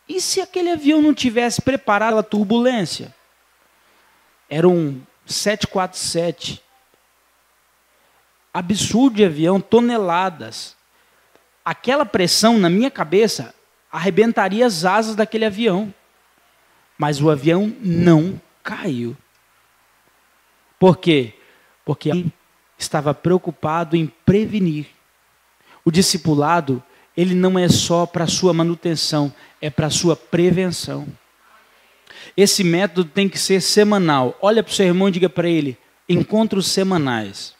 E se aquele avião não tivesse preparado a turbulência? Era um 747. Absurdo de avião, toneladas. Aquela pressão na minha cabeça arrebentaria as asas daquele avião. Mas o avião não caiu. Por quê? Porque estava preocupado em prevenir. O discipulado, ele não é só para a sua manutenção, é para a sua prevenção. Esse método tem que ser semanal. Olha para o seu irmão e diga para ele, encontros semanais.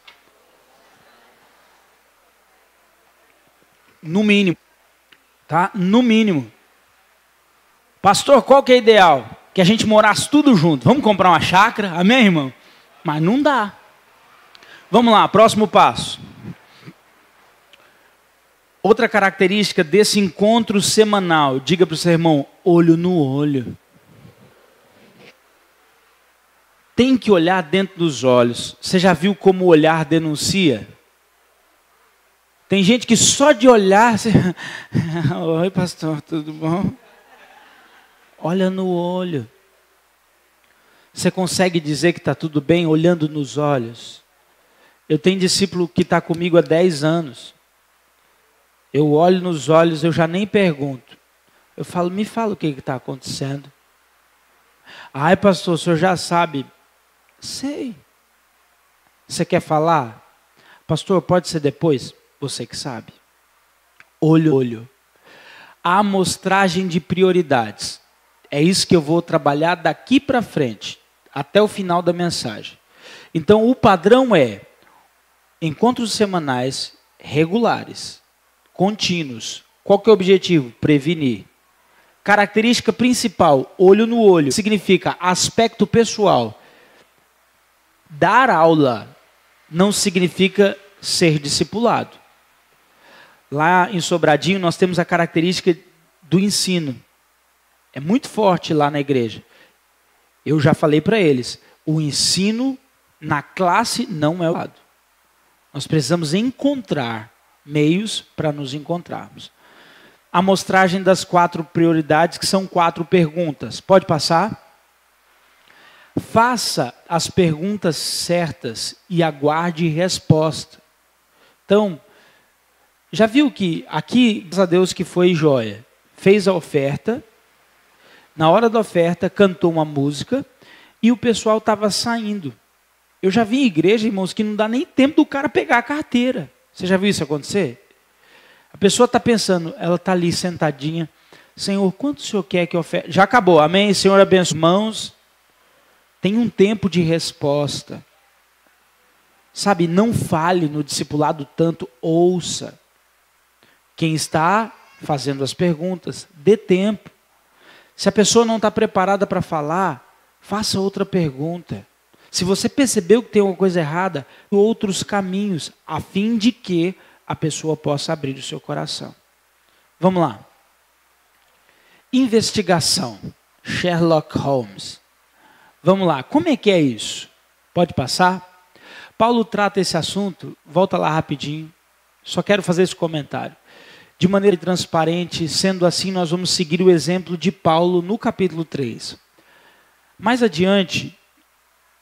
No mínimo. Tá? No mínimo. Pastor, qual que é ideal? que a gente morasse tudo junto. Vamos comprar uma chácara, amém, irmão? Mas não dá. Vamos lá, próximo passo. Outra característica desse encontro semanal, diga para o seu irmão, olho no olho. Tem que olhar dentro dos olhos. Você já viu como o olhar denuncia? Tem gente que só de olhar... Você... Oi, pastor, tudo bom? Olha no olho. Você consegue dizer que está tudo bem olhando nos olhos? Eu tenho discípulo que está comigo há 10 anos. Eu olho nos olhos, eu já nem pergunto. Eu falo, me fala o que está acontecendo. Ai, pastor, o senhor já sabe. Sei. Você quer falar? Pastor, pode ser depois? Você que sabe. Olho, olho. A amostragem de prioridades. É isso que eu vou trabalhar daqui para frente, até o final da mensagem. Então, o padrão é encontros semanais regulares, contínuos. Qual que é o objetivo? Prevenir. Característica principal, olho no olho, significa aspecto pessoal. Dar aula não significa ser discipulado. Lá em Sobradinho nós temos a característica do ensino. É muito forte lá na igreja. Eu já falei para eles, o ensino na classe não é o lado. Nós precisamos encontrar meios para nos encontrarmos. A amostragem das 4 prioridades, que são 4 perguntas. Pode passar? Faça as perguntas certas e aguarde resposta. Então, já viu que aqui, graças a Deus que foi joia, fez a oferta, na hora da oferta cantou uma música e o pessoal estava saindo. Eu já vi em igreja, irmãos, que não dá nem tempo do cara pegar a carteira. Você já viu isso acontecer? A pessoa está pensando, ela está ali sentadinha, Senhor, quanto o Senhor quer que eu oferte? Já acabou, amém? Senhor, abençoe. Mãos, tem um tempo de resposta. Sabe, não fale no discipulado tanto, ouça. Quem está fazendo as perguntas, dê tempo. Se a pessoa não está preparada para falar, faça outra pergunta. Se você percebeu que tem alguma coisa errada, outros caminhos, a fim de que a pessoa possa abrir o seu coração. Vamos lá. Investigação. Sherlock Holmes. Vamos lá. Como é que é isso? Pode passar? Paulo trata esse assunto, volta lá rapidinho. Só quero fazer esse comentário. De maneira transparente, sendo assim, nós vamos seguir o exemplo de Paulo no capítulo 3. Mais adiante,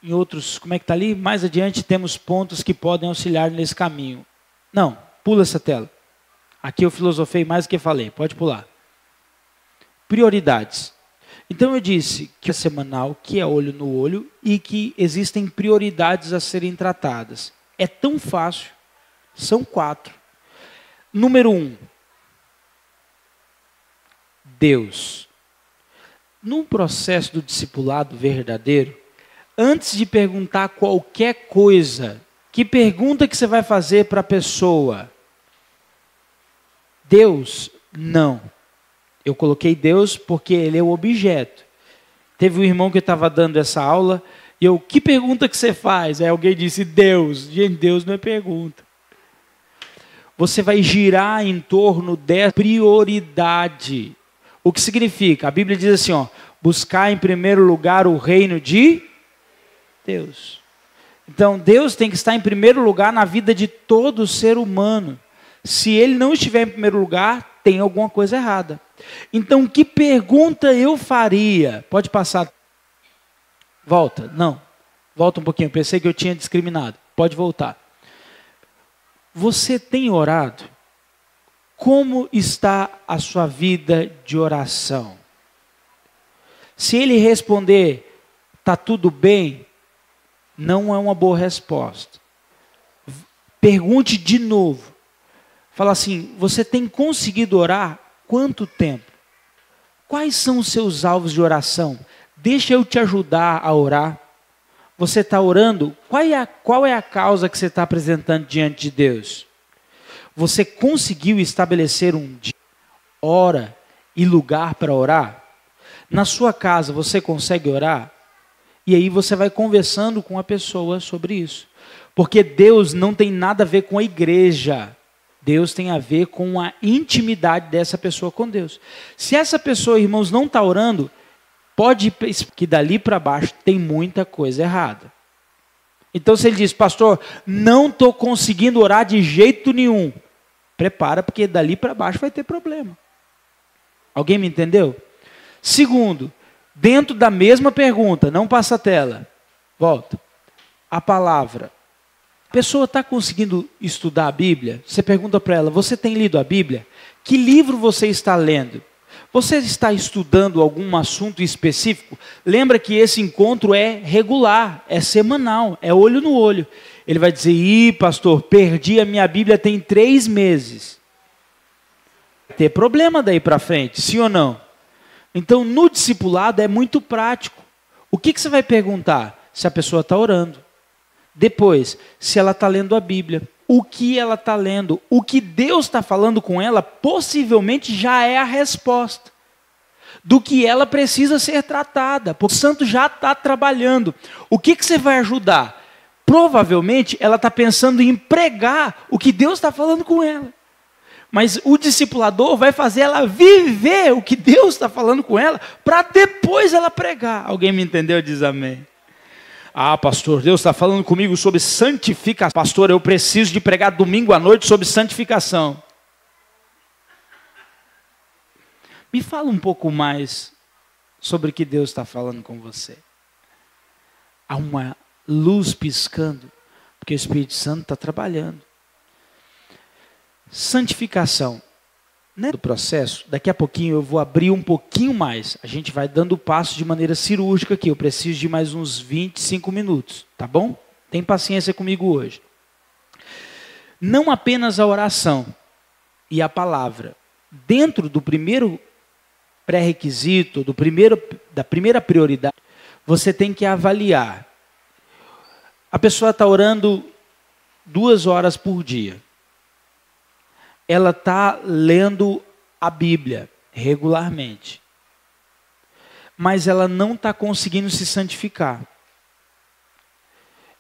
em outros, como é que está ali? Mais adiante temos pontos que podem auxiliar nesse caminho. Não, pula essa tela. Aqui eu filosofei mais do que falei, pode pular. Prioridades. Então eu disse que é semanal, que é olho no olho e que existem prioridades a serem tratadas. É tão fácil, são 4. Número 1. Deus. No processo do discipulado verdadeiro, antes de perguntar qualquer coisa, que pergunta que você vai fazer para a pessoa? Deus? Não. Eu coloquei Deus porque ele é o objeto. Teve um irmão que estava dando essa aula, e eu, que pergunta que você faz? Aí alguém disse, Deus. Gente, Deus não é pergunta. Você vai girar em torno dessa prioridade. O que significa? A Bíblia diz assim, ó, buscar em primeiro lugar o reino de Deus. Então, Deus tem que estar em primeiro lugar na vida de todo ser humano. Se ele não estiver em primeiro lugar, tem alguma coisa errada. Então, que pergunta eu faria? Pode passar. Volta. Não. Volta um pouquinho. Pensei que eu tinha discriminado. Pode voltar. Você tem orado? Como está a sua vida de oração? Se ele responder, está tudo bem, não é uma boa resposta. Pergunte de novo. Fala assim, você tem conseguido orar quanto tempo? Quais são os seus alvos de oração? Deixa eu te ajudar a orar. Você está orando? Qual é a causa que você está apresentando diante de Deus? Você conseguiu estabelecer um dia, hora e lugar para orar? Na sua casa você consegue orar? E aí você vai conversando com a pessoa sobre isso. Porque Deus não tem nada a ver com a igreja. Deus tem a ver com a intimidade dessa pessoa com Deus. Se essa pessoa, irmãos, não está orando, pode que dali para baixo tem muita coisa errada. Então se ele diz, pastor, não estou conseguindo orar de jeito nenhum. Prepara, porque dali para baixo vai ter problema. Alguém me entendeu? Segundo, dentro da mesma pergunta, não passa a tela, volta. A palavra. A pessoa está conseguindo estudar a Bíblia? Você pergunta para ela, você tem lido a Bíblia? Que livro você está lendo? Você está estudando algum assunto específico? Lembra que esse encontro é regular, é semanal, é olho no olho. Ele vai dizer, pastor, perdi a minha Bíblia tem 3 meses. Vai ter problema daí para frente, sim ou não? Então, no discipulado é muito prático. O que você vai perguntar? Se a pessoa está orando. Depois, se ela está lendo a Bíblia. O que ela está lendo? O que Deus está falando com ela, possivelmente já é a resposta. Do que ela precisa ser tratada. Porque o santo já está trabalhando. O que você vai ajudar? Provavelmente, ela está pensando em pregar o que Deus está falando com ela. Mas o discipulador vai fazer ela viver o que Deus está falando com ela, para depois ela pregar. Alguém me entendeu? Diz amém. Ah, pastor, Deus está falando comigo sobre santificação. Pastor, eu preciso de pregar domingo à noite sobre santificação. Me fala um pouco mais sobre o que Deus está falando com você. Há uma luz piscando, porque o Espírito Santo está trabalhando. Santificação, né, do processo, daqui a pouquinho eu vou abrir um pouquinho mais, a gente vai dando o passo de maneira cirúrgica aqui, eu preciso de mais uns 25 minutos, tá bom? Tem paciência comigo hoje. Não apenas a oração e a palavra, dentro do primeiro pré-requisito, da primeira prioridade, você tem que avaliar. A pessoa está orando 2 horas por dia. Ela está lendo a Bíblia regularmente. Mas ela não está conseguindo se santificar.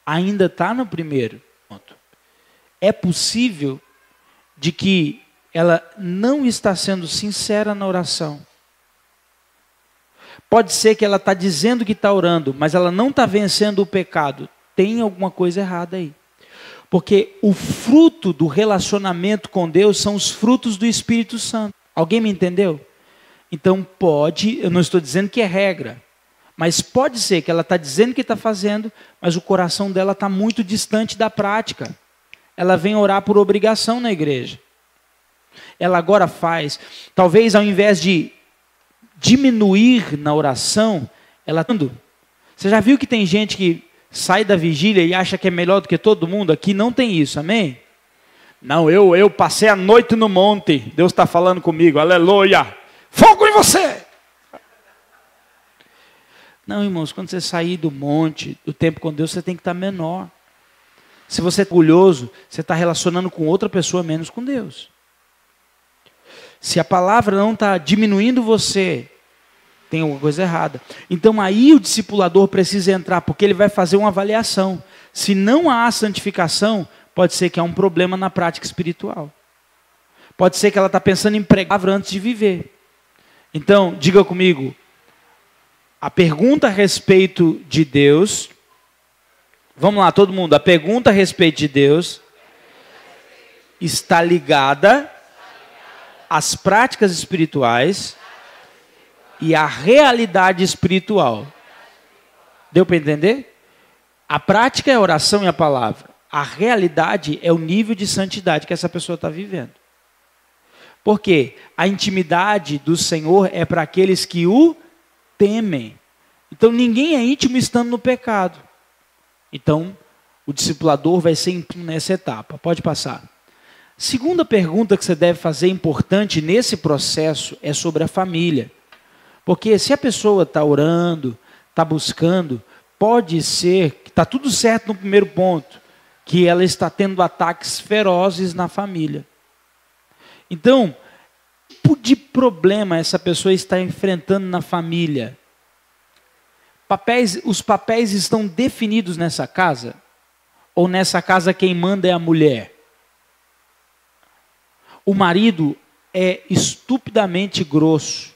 Ainda está no primeiro ponto. É possível de que ela não está sendo sincera na oração. Pode ser que ela está dizendo que está orando, mas ela não está vencendo o pecado. Tem alguma coisa errada aí. Porque o fruto do relacionamento com Deus são os frutos do Espírito Santo. Alguém me entendeu? Então pode, eu não estou dizendo que é regra, mas pode ser que ela está dizendo que está fazendo, mas o coração dela está muito distante da prática. Ela vem orar por obrigação na igreja. Ela agora faz, talvez ao invés de diminuir na oração, ela... Você já viu que tem gente que sai da vigília e acha que é melhor do que todo mundo? Aqui não tem isso, amém? Não, eu passei a noite no monte, Deus está falando comigo, aleluia, fogo em você! Não, irmãos, quando você sair do monte, do tempo com Deus, você tem que estar menor. Se você é orgulhoso, você está relacionando com outra pessoa menos com Deus. Se a palavra não está diminuindo você, tem alguma coisa errada. Então aí o discipulador precisa entrar, porque ele vai fazer uma avaliação. Se não há santificação, pode ser que há um problema na prática espiritual. Pode ser que ela está pensando em pregar antes de viver. Então, diga comigo, a pergunta a respeito de Deus, vamos lá todo mundo, a pergunta a respeito de Deus está ligada às práticas espirituais e a realidade espiritual. Deu para entender? A prática é a oração e a palavra. A realidade é o nível de santidade que essa pessoa está vivendo. Por quê? A intimidade do Senhor é para aqueles que o temem. Então ninguém é íntimo estando no pecado. Então o discipulador vai ser íntimo nessa etapa. Pode passar. Segunda pergunta que você deve fazer, importante nesse processo, é sobre a família. Porque se a pessoa está orando, está buscando, pode ser que está tudo certo no primeiro ponto, que ela está tendo ataques ferozes na família. Então, tipo de problema essa pessoa está enfrentando na família? Os papéis estão definidos nessa casa? Ou nessa casa quem manda é a mulher? O marido é estupidamente grosso.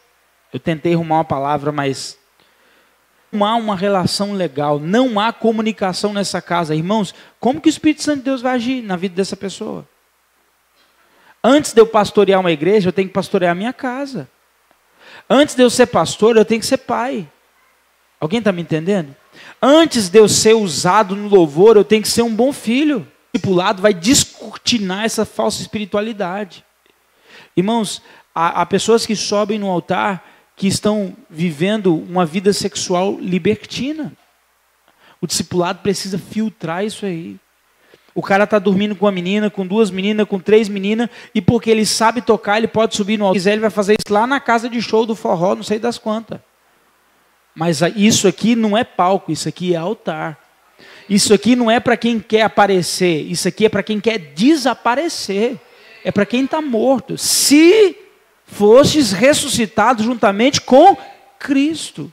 Eu tentei arrumar uma palavra, mas não há uma relação legal, não há comunicação nessa casa. Irmãos, como que o Espírito Santo de Deus vai agir na vida dessa pessoa? Antes de eu pastorear uma igreja, eu tenho que pastorear a minha casa. Antes de eu ser pastor, eu tenho que ser pai. Alguém está me entendendo? Antes de eu ser usado no louvor, eu tenho que ser um bom filho. O discipulado vai descortinar essa falsa espiritualidade. Irmãos, há pessoas que sobem no altar que estão vivendo uma vida sexual libertina. O discipulado precisa filtrar isso aí. O cara está dormindo com uma menina, com duas meninas, com três meninas, e porque ele sabe tocar, ele pode subir no altar. Se quiser, ele vai fazer isso lá na casa de show do forró, não sei das quantas. Mas isso aqui não é palco, isso aqui é altar. Isso aqui não é para quem quer aparecer, isso aqui é para quem quer desaparecer. É para quem está morto. Se fostes ressuscitados juntamente com Cristo.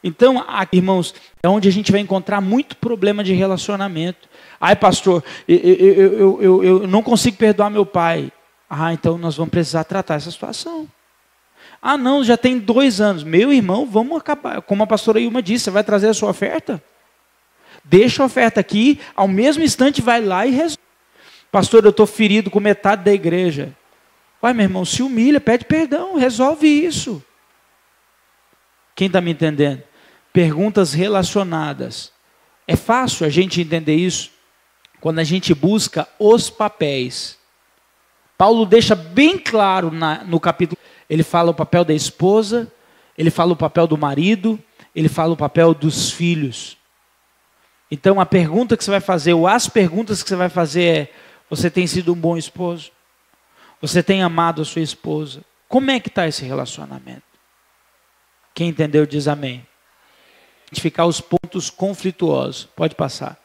Então, aqui, irmãos, é onde a gente vai encontrar muito problema de relacionamento. Ai, pastor, eu não consigo perdoar meu pai. Ah, então nós vamos precisar tratar essa situação. Ah, não, já tem 2 anos. Meu irmão, vamos acabar. Como a pastora Ilma disse, você vai trazer a sua oferta? Deixa a oferta aqui, ao mesmo instante vai lá e resolve. Pastor, eu estou ferido com metade da igreja. Vai, meu irmão, se humilha, pede perdão, resolve isso. Quem está me entendendo? Perguntas relacionadas. É fácil a gente entender isso quando a gente busca os papéis. Paulo deixa bem claro no capítulo. Ele fala o papel da esposa, ele fala o papel do marido, ele fala o papel dos filhos. Então a pergunta que você vai fazer, ou as perguntas que você vai fazer é: você tem sido um bom esposo? Você tem amado a sua esposa? Como é que está esse relacionamento? Quem entendeu diz amém. Identificar os pontos conflituosos. Pode passar.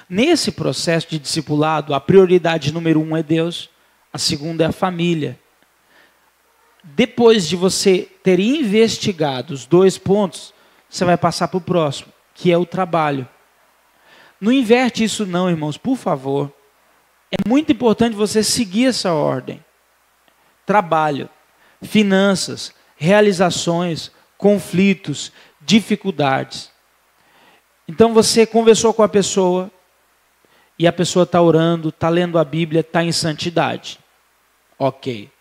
Nesse processo de discipulado, a prioridade número 1 é Deus, a segunda é a família. Depois de você ter investigado os 2 pontos, você vai passar para o próximo, que é o trabalho. Não inverte isso não, irmãos, por favor. É muito importante você seguir essa ordem. Trabalho, finanças, realizações, conflitos, dificuldades. Então você conversou com a pessoa, e a pessoa está orando, está lendo a Bíblia, está em santidade. Ok.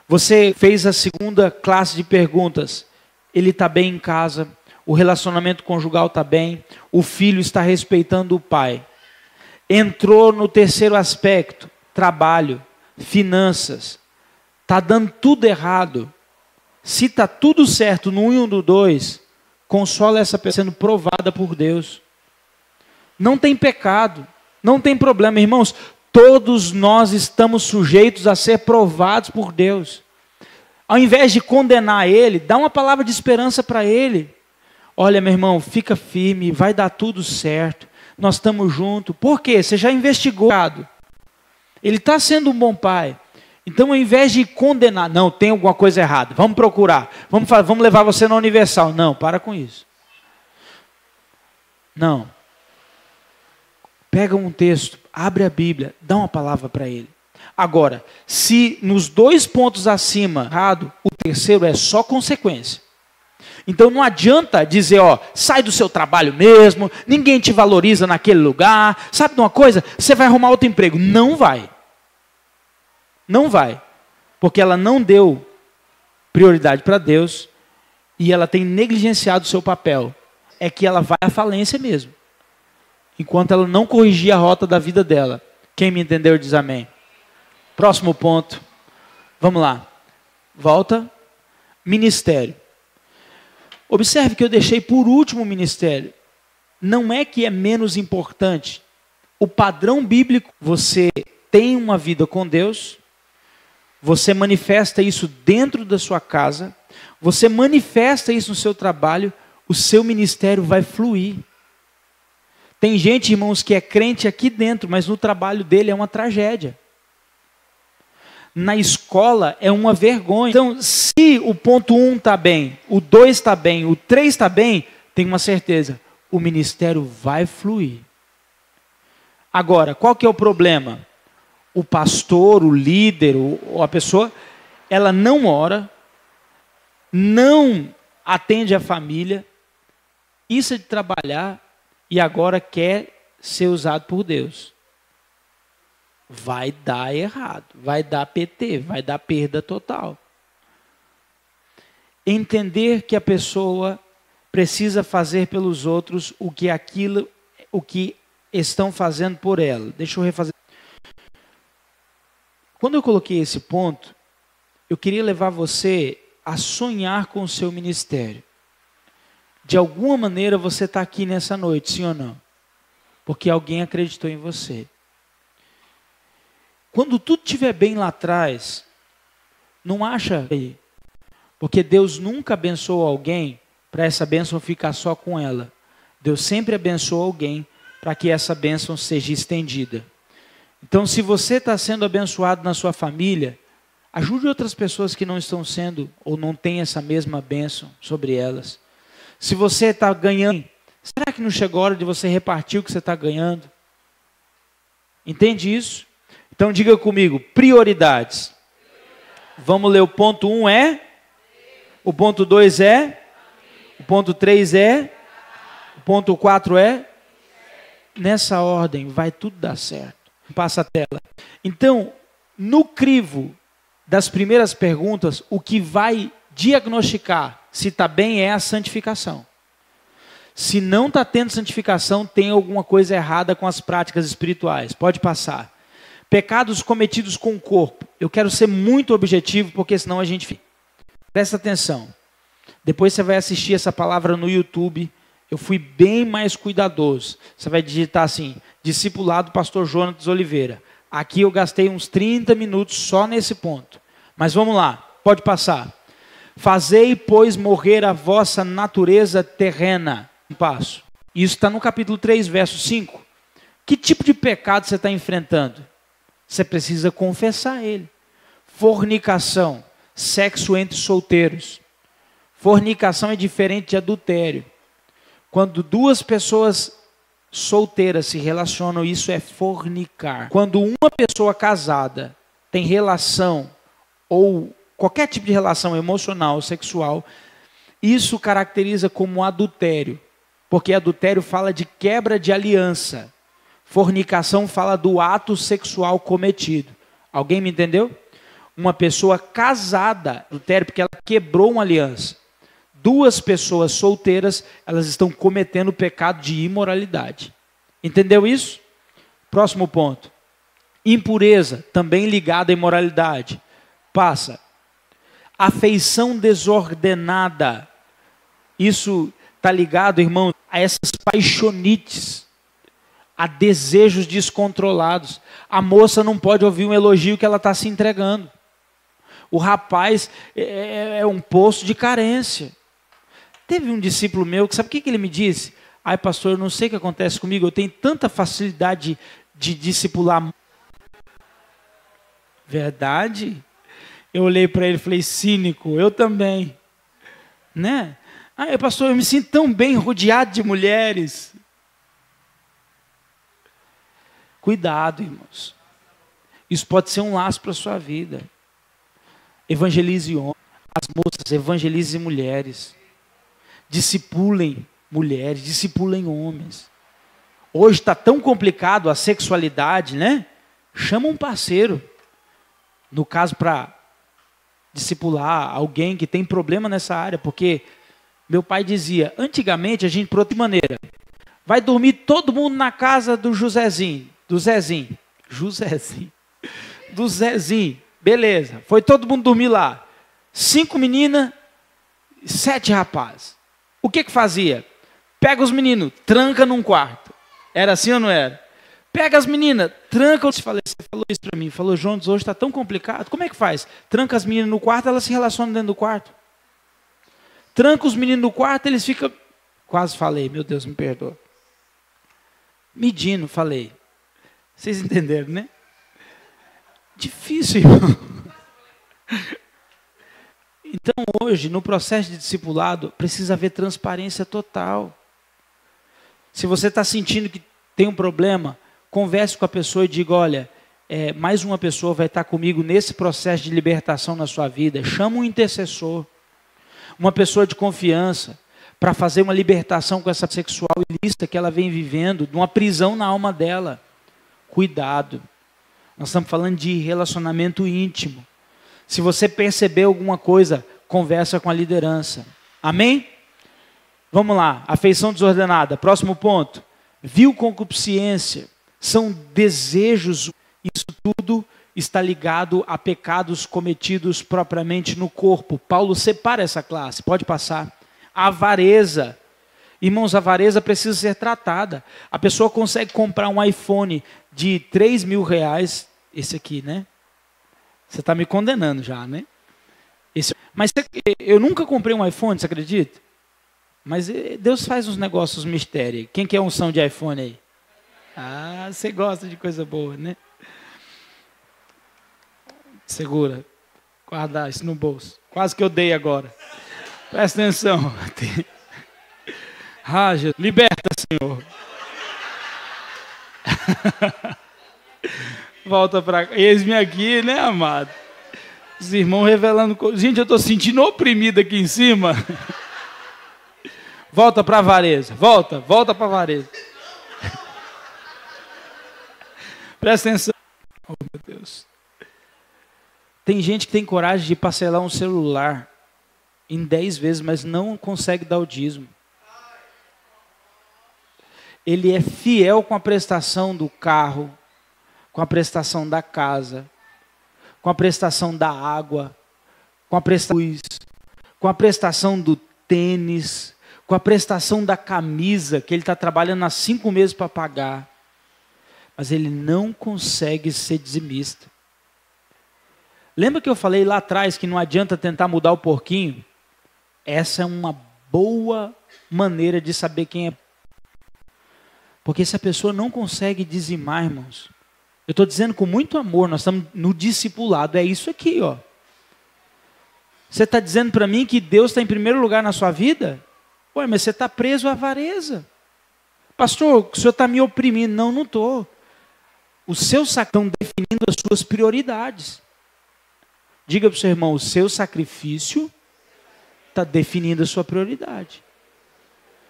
Você fez a segunda classe de perguntas. Ele está bem em casa, o relacionamento conjugal está bem, o filho está respeitando o pai. Entrou no terceiro aspecto, trabalho, finanças. Está dando tudo errado. Se está tudo certo no 1 e no 2, consola essa pessoa sendo provada por Deus. Não tem pecado, não tem problema, irmãos. Todos nós estamos sujeitos a ser provados por Deus. Ao invés de condenar ele, dá uma palavra de esperança para ele. Olha, meu irmão, fica firme, vai dar tudo certo. Nós estamos juntos. Por quê? Você já investigou. Ele está sendo um bom pai. Então, ao invés de condenar, não, tem alguma coisa errada, vamos procurar, vamos levar você na Universal. Não, para com isso. Não. Pega um texto, abre a Bíblia, dá uma palavra para ele. Agora, se nos 2 pontos acima errado, o terceiro é só consequência. Então não adianta dizer, ó, sai do seu trabalho mesmo, ninguém te valoriza naquele lugar, sabe de uma coisa? Você vai arrumar outro emprego. Não vai. Não vai. Porque ela não deu prioridade para Deus e ela tem negligenciado o seu papel. É que ela vai à falência mesmo. Enquanto ela não corrigir a rota da vida dela. Quem me entendeu diz amém. Próximo ponto. Vamos lá. Volta. Ministério. Observe que eu deixei por último o ministério. Não é que é menos importante. O padrão bíblico, você tem uma vida com Deus, você manifesta isso dentro da sua casa, você manifesta isso no seu trabalho, o seu ministério vai fluir. Tem gente, irmãos, que é crente aqui dentro, mas no trabalho dele é uma tragédia. Na escola é uma vergonha. Então, se o ponto 1 está bem, o 2 está bem, o 3 está bem, tem uma certeza, o ministério vai fluir. Agora, qual que é o problema? O pastor, o líder, ou a pessoa, ela não ora, não atende a família, isso é de trabalhar e agora quer ser usado por Deus. Vai dar errado, vai dar PT, vai dar perda total. Entender que a pessoa precisa fazer pelos outros o que estão fazendo por ela. Deixa eu refazer. Quando eu coloquei esse ponto, eu queria levar você a sonhar com o seu ministério. De alguma maneira você está aqui nessa noite, sim ou não? Porque alguém acreditou em você. Quando tudo estiver bem lá atrás, não acha aí. Porque Deus nunca abençoou alguém para essa bênção ficar só com ela. Deus sempre abençoou alguém para que essa bênção seja estendida. Então, se você está sendo abençoado na sua família, ajude outras pessoas que não estão sendo ou não têm essa mesma bênção sobre elas. Se você está ganhando, será que não chegou a hora de você repartir o que você está ganhando? Entende isso? Então diga comigo, prioridades. Vamos ler o ponto 1 é? O ponto 2 é? O ponto 3 é? O ponto 4 é? Nessa ordem vai tudo dar certo. Passa a tela. Então, no crivo das primeiras perguntas, o que vai diagnosticar se está bem é a santificação. Se não está tendo santificação, tem alguma coisa errada com as práticas espirituais. Pode passar. Pecados cometidos com o corpo. Eu quero ser muito objetivo, porque senão a gente... Presta atenção. Depois você vai assistir essa palavra no YouTube. Eu fui bem mais cuidadoso. Você vai digitar assim, discipulado pastor Jonatas Oliveira. Aqui eu gastei uns 30 minutos só nesse ponto. Mas vamos lá, pode passar. Fazei, pois, morrer a vossa natureza terrena. Um passo. Isso está no capítulo 3, verso 5. Que tipo de pecado você está enfrentando? Você precisa confessar ele. Fornicação, sexo entre solteiros. Fornicação é diferente de adultério. Quando duas pessoas solteiras se relacionam, isso é fornicar. Quando uma pessoa casada tem relação, ou qualquer tipo de relação emocional, sexual, isso caracteriza como adultério. Porque adultério fala de quebra de aliança. Fornicação fala do ato sexual cometido. Alguém me entendeu? Uma pessoa casada, adultério, porque ela quebrou uma aliança. Duas pessoas solteiras, elas estão cometendo o pecado de imoralidade. Entendeu isso? Próximo ponto. Impureza, também ligada à imoralidade. Passa. Afeição desordenada. Isso está ligado, irmão, a essas paixonites, a desejos descontrolados. A moça não pode ouvir um elogio que ela está se entregando. O rapaz é um poço de carência. Teve um discípulo meu que sabe o que ele me disse? Ai, pastor, eu não sei o que acontece comigo, eu tenho tanta facilidade de discipular. Verdade? Eu olhei para ele e falei, cínico, eu também. Né? Ai, pastor, eu me sinto tão bem rodeado de mulheres. Cuidado, irmãos. Isso pode ser um laço para a sua vida. Evangelize homens, as moças, evangelize mulheres. Discipulem mulheres, discipulem homens. Hoje está tão complicado a sexualidade, né? Chama um parceiro. No caso, para discipular alguém que tem problema nessa área. Porque meu pai dizia, antigamente a gente, por outra maneira, vai dormir todo mundo na casa do Josézinho, do Zezinho. Do Zezinho. Beleza, foi todo mundo dormir lá. 5 meninas, 7 rapazes. O que fazia? Pega os meninos, tranca num quarto. Era assim ou não era? Pega as meninas, tranca. Você falou isso para mim. Falou, Jonas, hoje está tão complicado. Como é que faz? Tranca as meninas no quarto, elas se relacionam dentro do quarto. Tranca os meninos no quarto, eles ficam... Quase falei, meu Deus, me perdoa. Medindo, falei. Vocês entenderam, né? Difícil, irmão. hoje, no processo de discipulado, precisa haver transparência total. Se você está sentindo que tem um problema, converse com a pessoa e diga, olha, mais uma pessoa vai estar comigo nesse processo de libertação na sua vida. Chama um intercessor, uma pessoa de confiança, para fazer uma libertação com essa sexual ilícita que ela vem vivendo, de uma prisão na alma dela. Cuidado. Nós estamos falando de relacionamento íntimo. Se você perceber alguma coisa, conversa com a liderança. Amém? Vamos lá. Afeição desordenada. Próximo ponto. Vil concupiscência. São desejos. Isso tudo está ligado a pecados cometidos propriamente no corpo. Paulo separa essa classe. Pode passar. Avareza. Irmãos, a avareza precisa ser tratada. A pessoa consegue comprar um iPhone de 3 mil reais. Esse aqui, né? Você está me condenando já, né? Mas eu nunca comprei um iPhone, você acredita? Mas Deus faz uns negócios mistérios. Quem quer unção de iPhone aí? Ah, você gosta de coisa boa, né? Segura. Guardar isso no bolso. Quase que eu dei agora. Presta atenção. Raja, liberta, Senhor. Volta para cá. Eis-me aqui, né, amado? Os irmãos revelando coisas. Gente, eu estou sentindo oprimido aqui em cima. Volta para a avareza. Volta para a avareza. Presta atenção. Oh, meu Deus. Tem gente que tem coragem de parcelar um celular em 10 vezes, mas não consegue dar o dízimo. Ele é fiel com a prestação do carro, com a prestação da casa, com a prestação da água, com a prestação da luz, com a prestação do tênis, com a prestação da camisa, que ele está trabalhando há 5 meses para pagar. Mas ele não consegue ser dizimista. Lembra que eu falei lá atrás que não adianta tentar mudar o porquinho? Essa é uma boa maneira de saber quem é. Porque se a pessoa não consegue dizimar, irmãos, eu estou dizendo com muito amor, nós estamos no discipulado, é isso aqui, ó. Você está dizendo para mim que Deus está em primeiro lugar na sua vida? Ué, mas você está preso à avareza. Pastor, o senhor está me oprimindo. Não, não estou. Os seus estão definindo as suas prioridades. Diga para o seu irmão, o seu sacrifício está definindo a sua prioridade.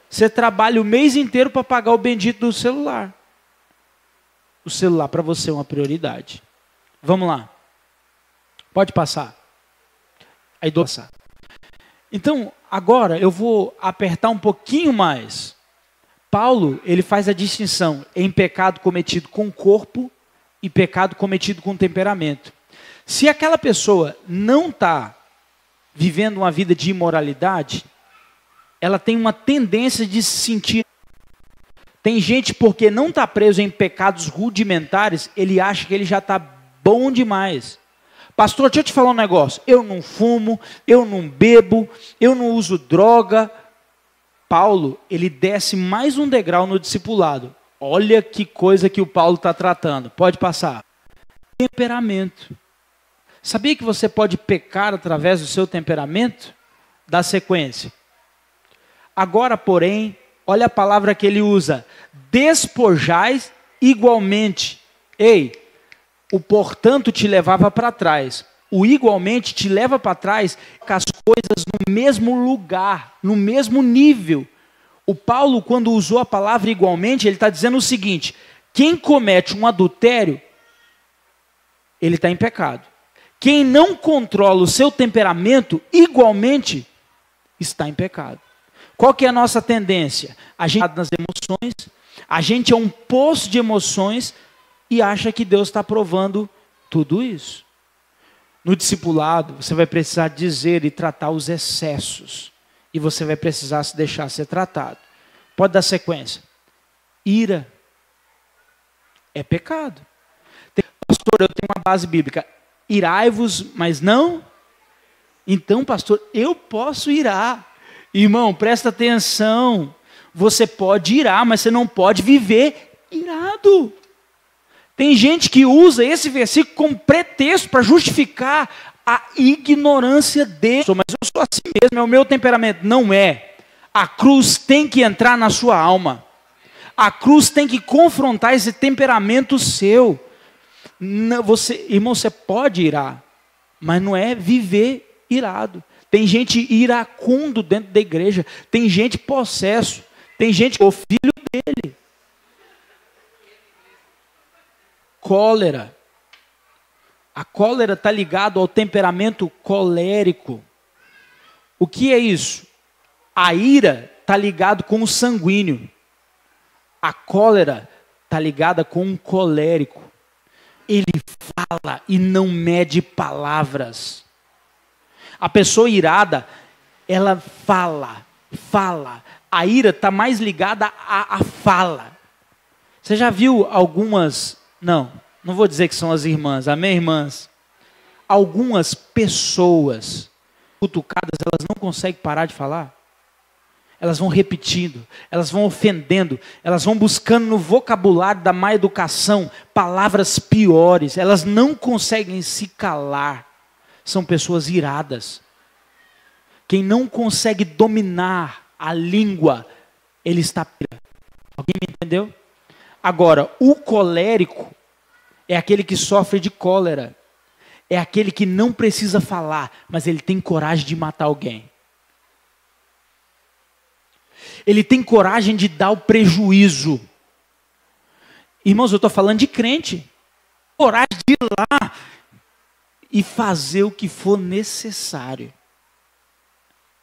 Você trabalha o mês inteiro para pagar o bendito do celular. O celular para você é uma prioridade. Vamos lá. Pode passar. Aí dou passar. Então, agora eu vou apertar um pouquinho mais. Paulo, ele faz a distinção em pecado cometido com o corpo e pecado cometido com o temperamento. Se aquela pessoa não está vivendo uma vida de imoralidade, ela tem uma tendência de se sentir. Tem gente, porque não está preso em pecados rudimentares, ele acha que ele já está bom demais. Pastor, deixa eu te falar um negócio. Eu não fumo, eu não bebo, eu não uso droga. Paulo, ele desce mais um degrau no discipulado. Olha que coisa que o Paulo está tratando. Pode passar. Temperamento. Sabia que você pode pecar através do seu temperamento? Dá sequência. Agora, porém, olha a palavra que ele usa. Despojais igualmente. Ei, o portanto te levava para trás. O igualmente te leva para trás com as coisas no mesmo lugar, no mesmo nível. O Paulo, quando usou a palavra igualmente, ele está dizendo o seguinte: quem comete um adultério, ele está em pecado. Quem não controla o seu temperamento, igualmente, está em pecado. Qual que é a nossa tendência? A gente está nas emoções, a gente é um poço de emoções e acha que Deus está provando tudo isso. No discipulado, você vai precisar dizer e tratar os excessos. E você vai precisar se deixar ser tratado. Pode dar sequência. Ira é pecado. Pastor, eu tenho uma base bíblica. Irai-vos, mas não. Então, pastor, eu posso irar. Irmão, presta atenção. Você pode irar, mas você não pode viver irado. Tem gente que usa esse versículo como pretexto para justificar a ignorância deles. Mas eu sou assim mesmo, é o meu temperamento. Não é. A cruz tem que entrar na sua alma. A cruz tem que confrontar esse temperamento seu. Não, irmão, você pode irar, mas não é viver irado. Tem gente iracundo dentro da igreja. Tem gente possesso. Tem gente que é o filho dele. Cólera. A cólera está ligada ao temperamento colérico. O que é isso? A ira está ligada com o sanguíneo. A cólera está ligada com um colérico. Ele fala e não mede palavras. A pessoa irada, ela fala. A ira está mais ligada à fala. Você já viu algumas... Não vou dizer que são as irmãs, amém, irmãs? Algumas pessoas cutucadas, elas não conseguem parar de falar. Elas vão repetindo, elas vão ofendendo, elas vão buscando no vocabulário da má educação palavras piores. Elas não conseguem se calar. São pessoas iradas. Quem não consegue dominar a língua, ele está... Alguém me entendeu? Agora, o colérico é aquele que sofre de cólera. É aquele que não precisa falar, mas ele tem coragem de matar alguém. Ele tem coragem de dar o prejuízo. Irmãos, eu estou falando de crente. Coragem de ir lá e fazer o que for necessário.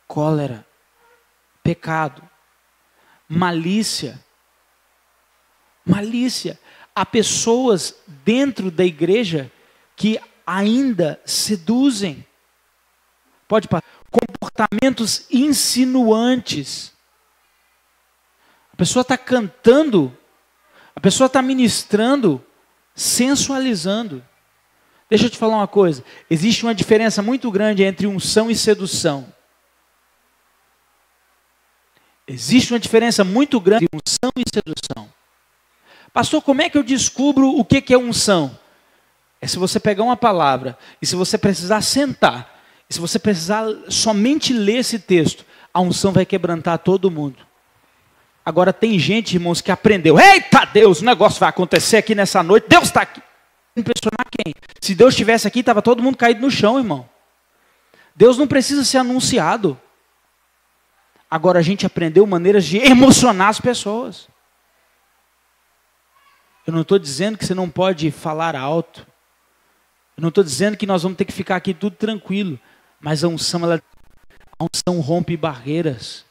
Cólera, pecado, malícia. Há pessoas dentro da igreja que ainda seduzem. Comportamentos insinuantes. A pessoa está cantando, a pessoa está ministrando, sensualizando. Deixa eu te falar uma coisa. Existe uma diferença muito grande entre unção e sedução. Existe uma diferença muito grande entre unção e sedução. Pastor, como é que eu descubro o que é unção? É se você pegar uma palavra, e se você precisar sentar, e se você precisar somente ler esse texto, a unção vai quebrantar todo mundo. Agora tem gente, irmãos, que aprendeu. Eita Deus, o negócio vai acontecer aqui nessa noite. Deus está aqui. Impressionar quem? Se Deus estivesse aqui, estava todo mundo caído no chão, irmão. Deus não precisa ser anunciado. Agora a gente aprendeu maneiras de emocionar as pessoas. Eu não estou dizendo que você não pode falar alto. Eu não estou dizendo que nós vamos ter que ficar aqui tudo tranquilo. Mas a unção rompe barreiras.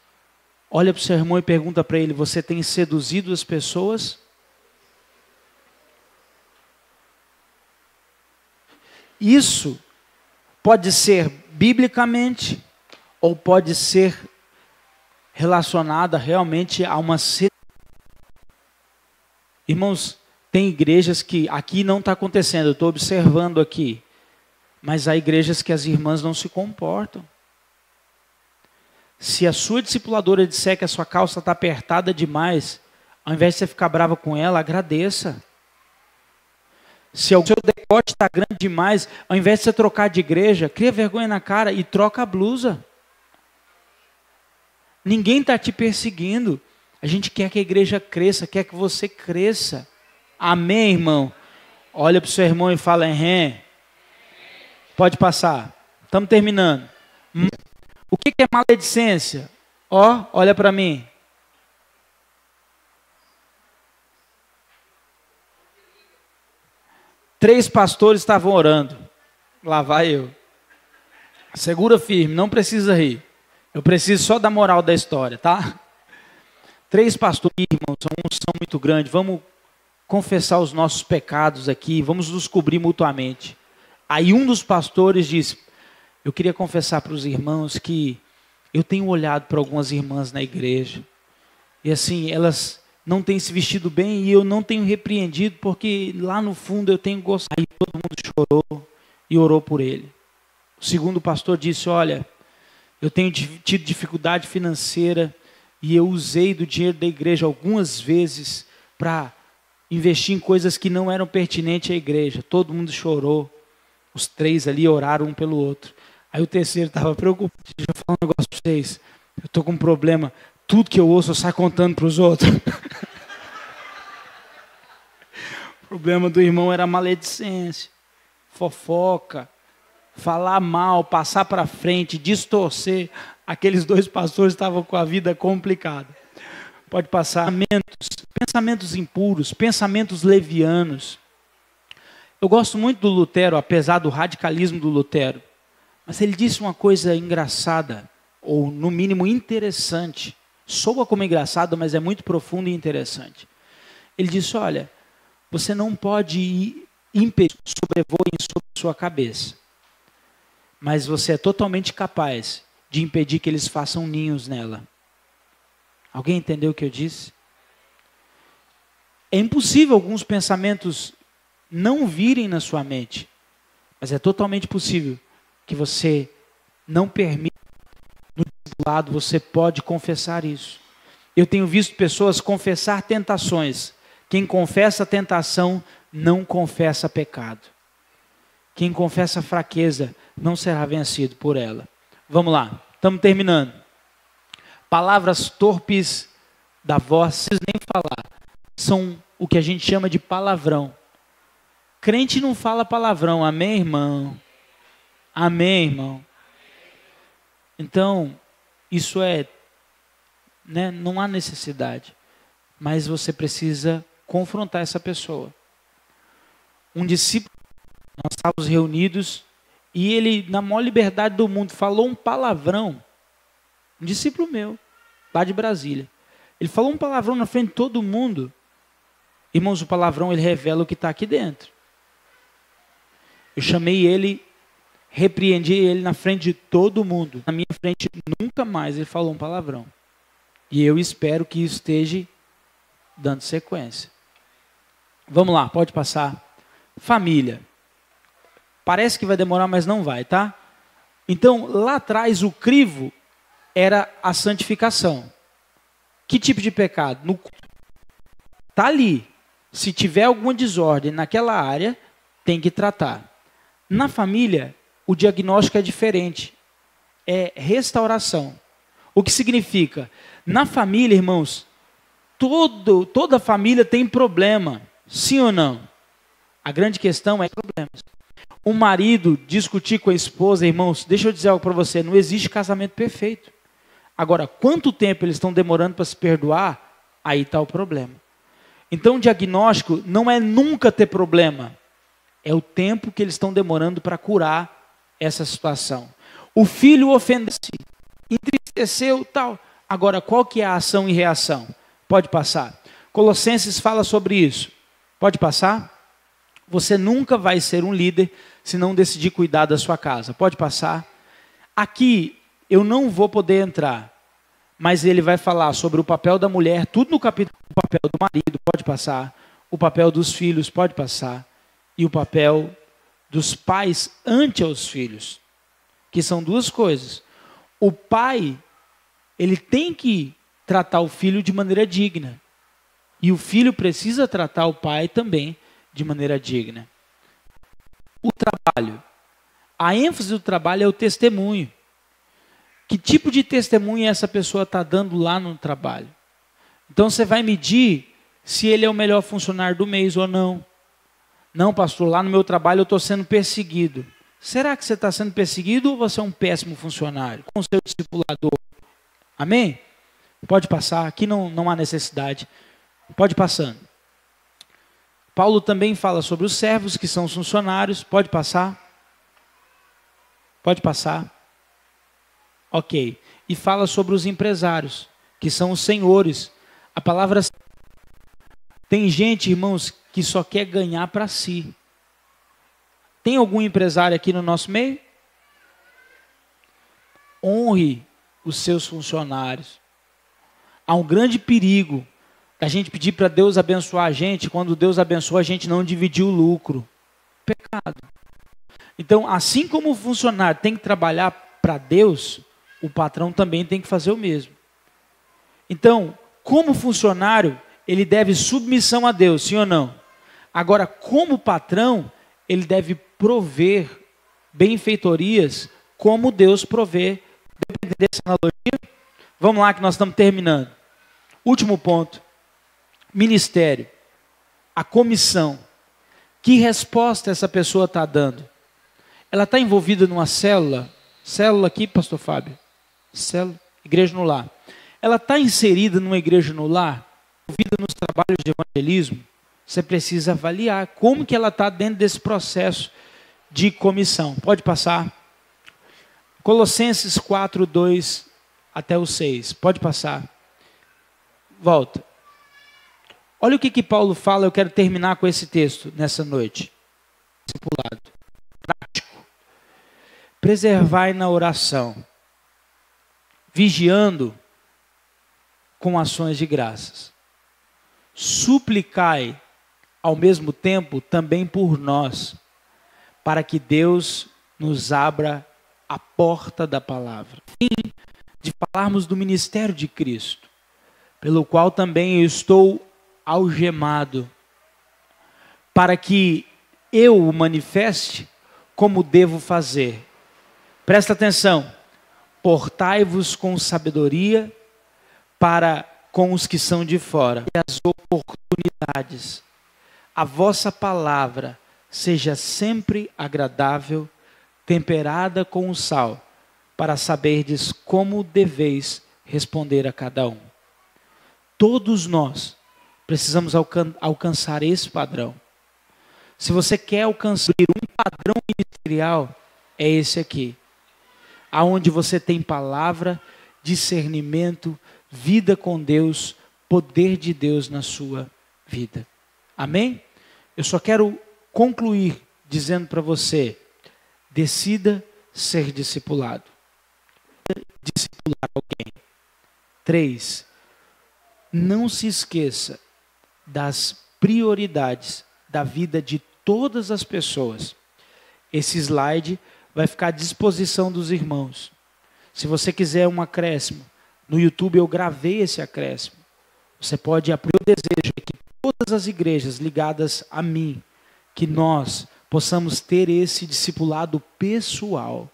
Olha para o seu irmão e pergunta para ele: você tem seduzido as pessoas? Isso pode ser biblicamente ou pode ser relacionada realmente a uma sedução. Irmãos, tem igrejas que aqui não está acontecendo, eu estou observando aqui, mas há igrejas que as irmãs não se comportam. Se a sua discipuladora disser que a sua calça está apertada demais, ao invés de você ficar brava com ela, agradeça. Se o seu decote está grande demais, ao invés de você trocar de igreja, cria vergonha na cara e troca a blusa. Ninguém está te perseguindo. A gente quer que a igreja cresça, quer que você cresça. Amém, irmão? Olha para o seu irmão e fala: pode passar. Estamos terminando. O que é maledicência? Olha para mim. Três pastores estavam orando. Lá vai eu. Segura firme, não precisa rir. Eu preciso só da moral da história, tá? Três pastores, irmãos, são uma unção muito grande. Vamos confessar os nossos pecados aqui, vamos nos cobrir mutuamente. Aí um dos pastores disse: eu queria confessar para os irmãos que eu tenho olhado para algumas irmãs na igreja, e assim, elas não têm se vestido bem, e eu não tenho repreendido, porque lá no fundo eu tenho gostado. Aí todo mundo chorou e orou por ele. O segundo pastor disse: olha, eu tenho tido dificuldade financeira, e eu usei do dinheiro da igreja algumas vezes para investir em coisas que não eram pertinentes à igreja. Todo mundo chorou. Os 3 ali oraram um pelo outro. Aí o terceiro estava preocupado. Deixa eu falar um negócio para vocês. Eu estou com um problema. Tudo que eu ouço eu saio contando para os outros. O problema do irmão era maledicência, fofoca, falar mal, passar para frente, distorcer. Aqueles 2 pastores estavam com a vida complicada. Pode passar. Pensamentos impuros, pensamentos levianos. Eu gosto muito do Lutero, apesar do radicalismo do Lutero. Mas ele disse uma coisa engraçada, ou no mínimo interessante. Soa como engraçado, mas é muito profundo e interessante. Ele disse, olha, você não pode impedir que sobrevoem sobre sua cabeça. Mas você é totalmente capaz de impedir que eles façam ninhos nela. Alguém entendeu o que eu disse? É impossível alguns pensamentos não virem na sua mente. Mas é totalmente possível que você não permita. No lado você pode confessar isso. Eu tenho visto pessoas confessar tentações. Quem confessa tentação não confessa pecado. Quem confessa fraqueza não será vencido por ela. Vamos lá, estamos terminando. Palavras torpes da voz, vocês nem falar, são o que a gente chama de palavrão. Crente não fala palavrão, amém, irmão? Amém, irmão? Então, isso não há necessidade, mas você precisa confrontar essa pessoa. Um discípulo, nós estávamos reunidos, e ele, na maior liberdade do mundo, falou um palavrão. Um discípulo meu, lá de Brasília. Ele falou um palavrão na frente de todo mundo. Irmãos, o palavrão, ele revela o que está aqui dentro. Eu chamei ele, repreendi ele na frente de todo mundo. Na minha frente, nunca mais ele falou um palavrão. E eu espero que isso esteja dando sequência. Vamos lá, pode passar. Família. Parece que vai demorar, mas não vai, tá? Então, lá atrás, o crivo era a santificação. Que tipo de pecado? Está ali. Se tiver alguma desordem naquela área, tem que tratar. Na família, o diagnóstico é diferente. É restauração. O que significa? Na família, irmãos, toda família tem problema. Sim ou não? A grande questão é problemas. O marido discutir com a esposa, irmãos, deixa eu dizer algo para você, não existe casamento perfeito. Agora, quanto tempo eles estão demorando para se perdoar, aí está o problema. Então, o diagnóstico não é nunca ter problema, é o tempo que eles estão demorando para curar essa situação. O filho ofendeu-se, entristeceu, tal. Agora, qual que é a ação e reação? Pode passar. Colossenses fala sobre isso. Pode passar? Você nunca vai ser um líder se não decidir cuidar da sua casa. Pode passar? Aqui eu não vou poder entrar, mas ele vai falar sobre o papel da mulher, tudo no capítulo, o papel do marido, pode passar, o papel dos filhos, pode passar, e o papel dos pais ante aos filhos, que são duas coisas. O pai, ele tem que tratar o filho de maneira digna, e o filho precisa tratar o pai também de maneira digna. O trabalho. A ênfase do trabalho é o testemunho. Que tipo de testemunho essa pessoa está dando lá no trabalho? Então você vai medir se ele é o melhor funcionário do mês ou não. Não, pastor, lá no meu trabalho eu estou sendo perseguido. Será que você está sendo perseguido ou você é um péssimo funcionário? Com o seu discipulador. Amém? Pode passar, aqui não há necessidade. Pode passando. Paulo também fala sobre os servos, que são os funcionários. Pode passar? Pode passar? Ok. E fala sobre os empresários, que são os senhores. A palavra... Tem gente, irmãos, que só quer ganhar para si. Tem algum empresário aqui no nosso meio? Honre os seus funcionários. Há um grande perigo a gente pedir para Deus abençoar a gente, quando Deus abençoa a gente não dividir o lucro. Pecado. Então, assim como o funcionário tem que trabalhar para Deus, o patrão também tem que fazer o mesmo. Então, como funcionário, ele deve submissão a Deus, sim ou não? Agora, como patrão, ele deve prover benfeitorias como Deus provê. Deu para entender essa analogia? Vamos lá que nós estamos terminando. Último ponto. Ministério. A comissão. Que resposta essa pessoa está dando? Ela está envolvida numa célula? Célula aqui, pastor Fábio? Célula, igreja no lar. Ela está inserida numa igreja no lar? Envolvida nos trabalhos de evangelismo? Você precisa avaliar como que ela está dentro desse processo de comissão. Pode passar. Colossenses 4, 2 até o 6. Pode passar. Volta. Olha o que Paulo fala, eu quero terminar com esse texto nessa noite. Discipulado. Prático. Preservai na oração, vigiando com ações de graças. Suplicai, ao mesmo tempo, também por nós, para que Deus nos abra a porta da palavra. De falarmos do ministério de Cristo, pelo qual também eu estou algemado, para que eu o manifeste como devo fazer. Presta atenção. Portai-vos com sabedoria para com os que são de fora. E as oportunidades. A vossa palavra seja sempre agradável, temperada com o sal, para saberdes como deveis responder a cada um. Todos nós precisamos alcançar esse padrão. Se você quer alcançar um padrão ministerial, é esse aqui. Aonde você tem palavra, discernimento, vida com Deus, poder de Deus na sua vida. Amém? Eu só quero concluir dizendo para você, decida ser discipulado. Discipular alguém. 3. Não se esqueça das prioridades da vida de todas as pessoas. Esse slide vai ficar à disposição dos irmãos. Se você quiser um acréscimo, no YouTube eu gravei esse acréscimo. Você pode, o desejo é que todas as igrejas ligadas a mim, que nós possamos ter esse discipulado pessoal.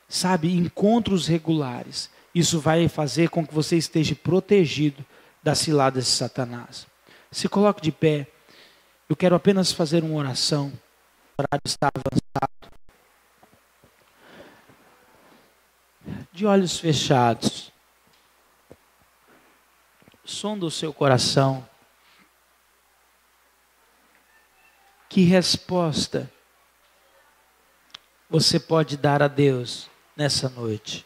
Sabe, encontros regulares. Isso vai fazer com que você esteja protegido das ciladas de Satanás. Se coloque de pé. Eu quero apenas fazer uma oração. O horário está avançado. De olhos fechados. Sonda o seu coração. Que resposta você pode dar a Deus nessa noite?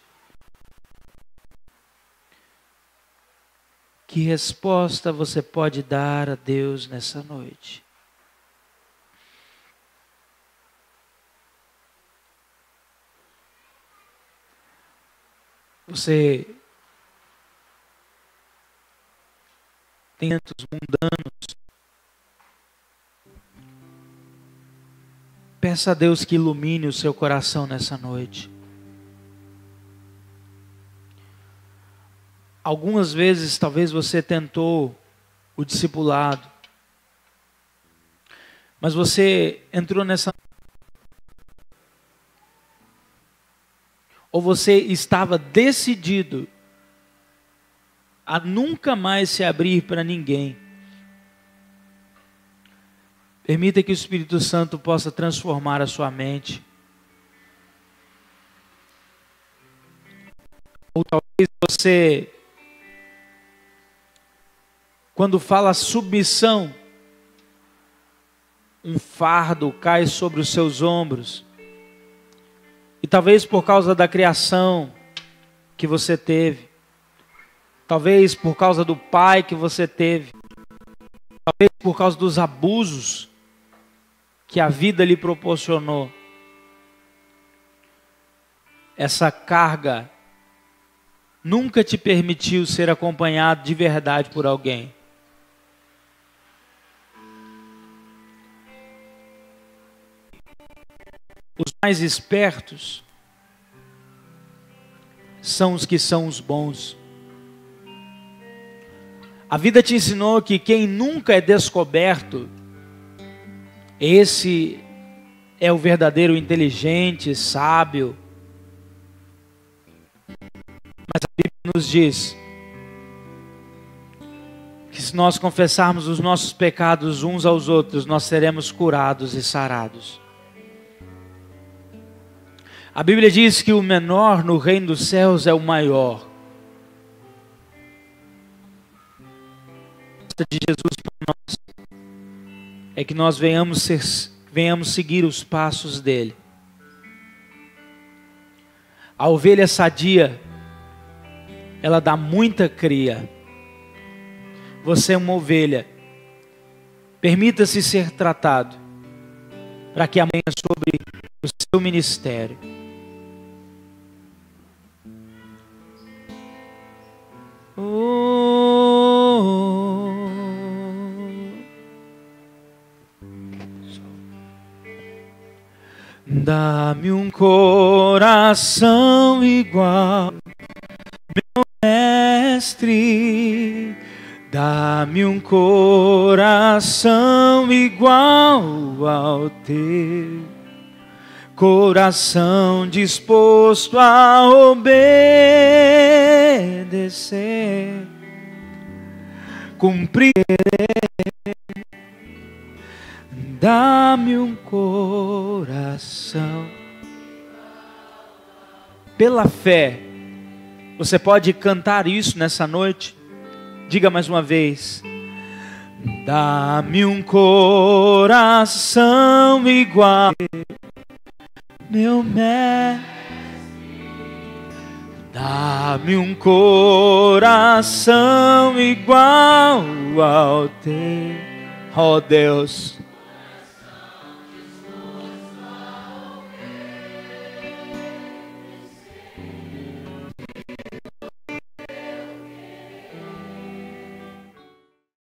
Que resposta você pode dar a Deus nessa noite? Você tem tantos mundanos. Peça a Deus que ilumine o seu coração nessa noite. Algumas vezes, talvez você tentou o discipulado, mas você entrou nessa... Ou você estava decidido a nunca mais se abrir para ninguém. Permita que o Espírito Santo possa transformar a sua mente. Ou talvez você, quando fala submissão, um fardo cai sobre os seus ombros. E talvez por causa da criação que você teve, talvez por causa do pai que você teve, talvez por causa dos abusos que a vida lhe proporcionou, essa carga nunca te permitiu ser acompanhado de verdade por alguém. Os mais espertos são os que são os bons. A vida te ensinou que quem nunca é descoberto, esse é o verdadeiro inteligente, sábio. Mas a Bíblia nos diz que se nós confessarmos os nossos pecados uns aos outros, nós seremos curados e sarados. A Bíblia diz que o menor no reino dos céus é o maior. A de Jesus para nós é que nós venhamos seguir os passos dele. A ovelha sadia, ela dá muita cria. Você é uma ovelha. Permita-se ser tratado, para que amanhã sobre o seu ministério. Dá-me um coração igual, meu mestre. Dá-me um coração igual ao teu, coração disposto a obedecer, cumprir. Dá-me um coração. Pela fé, você pode cantar isso nessa noite. Diga mais uma vez. Dá-me um coração igual, meu mestre. Dá-me um coração igual ao teu. Oh Deus.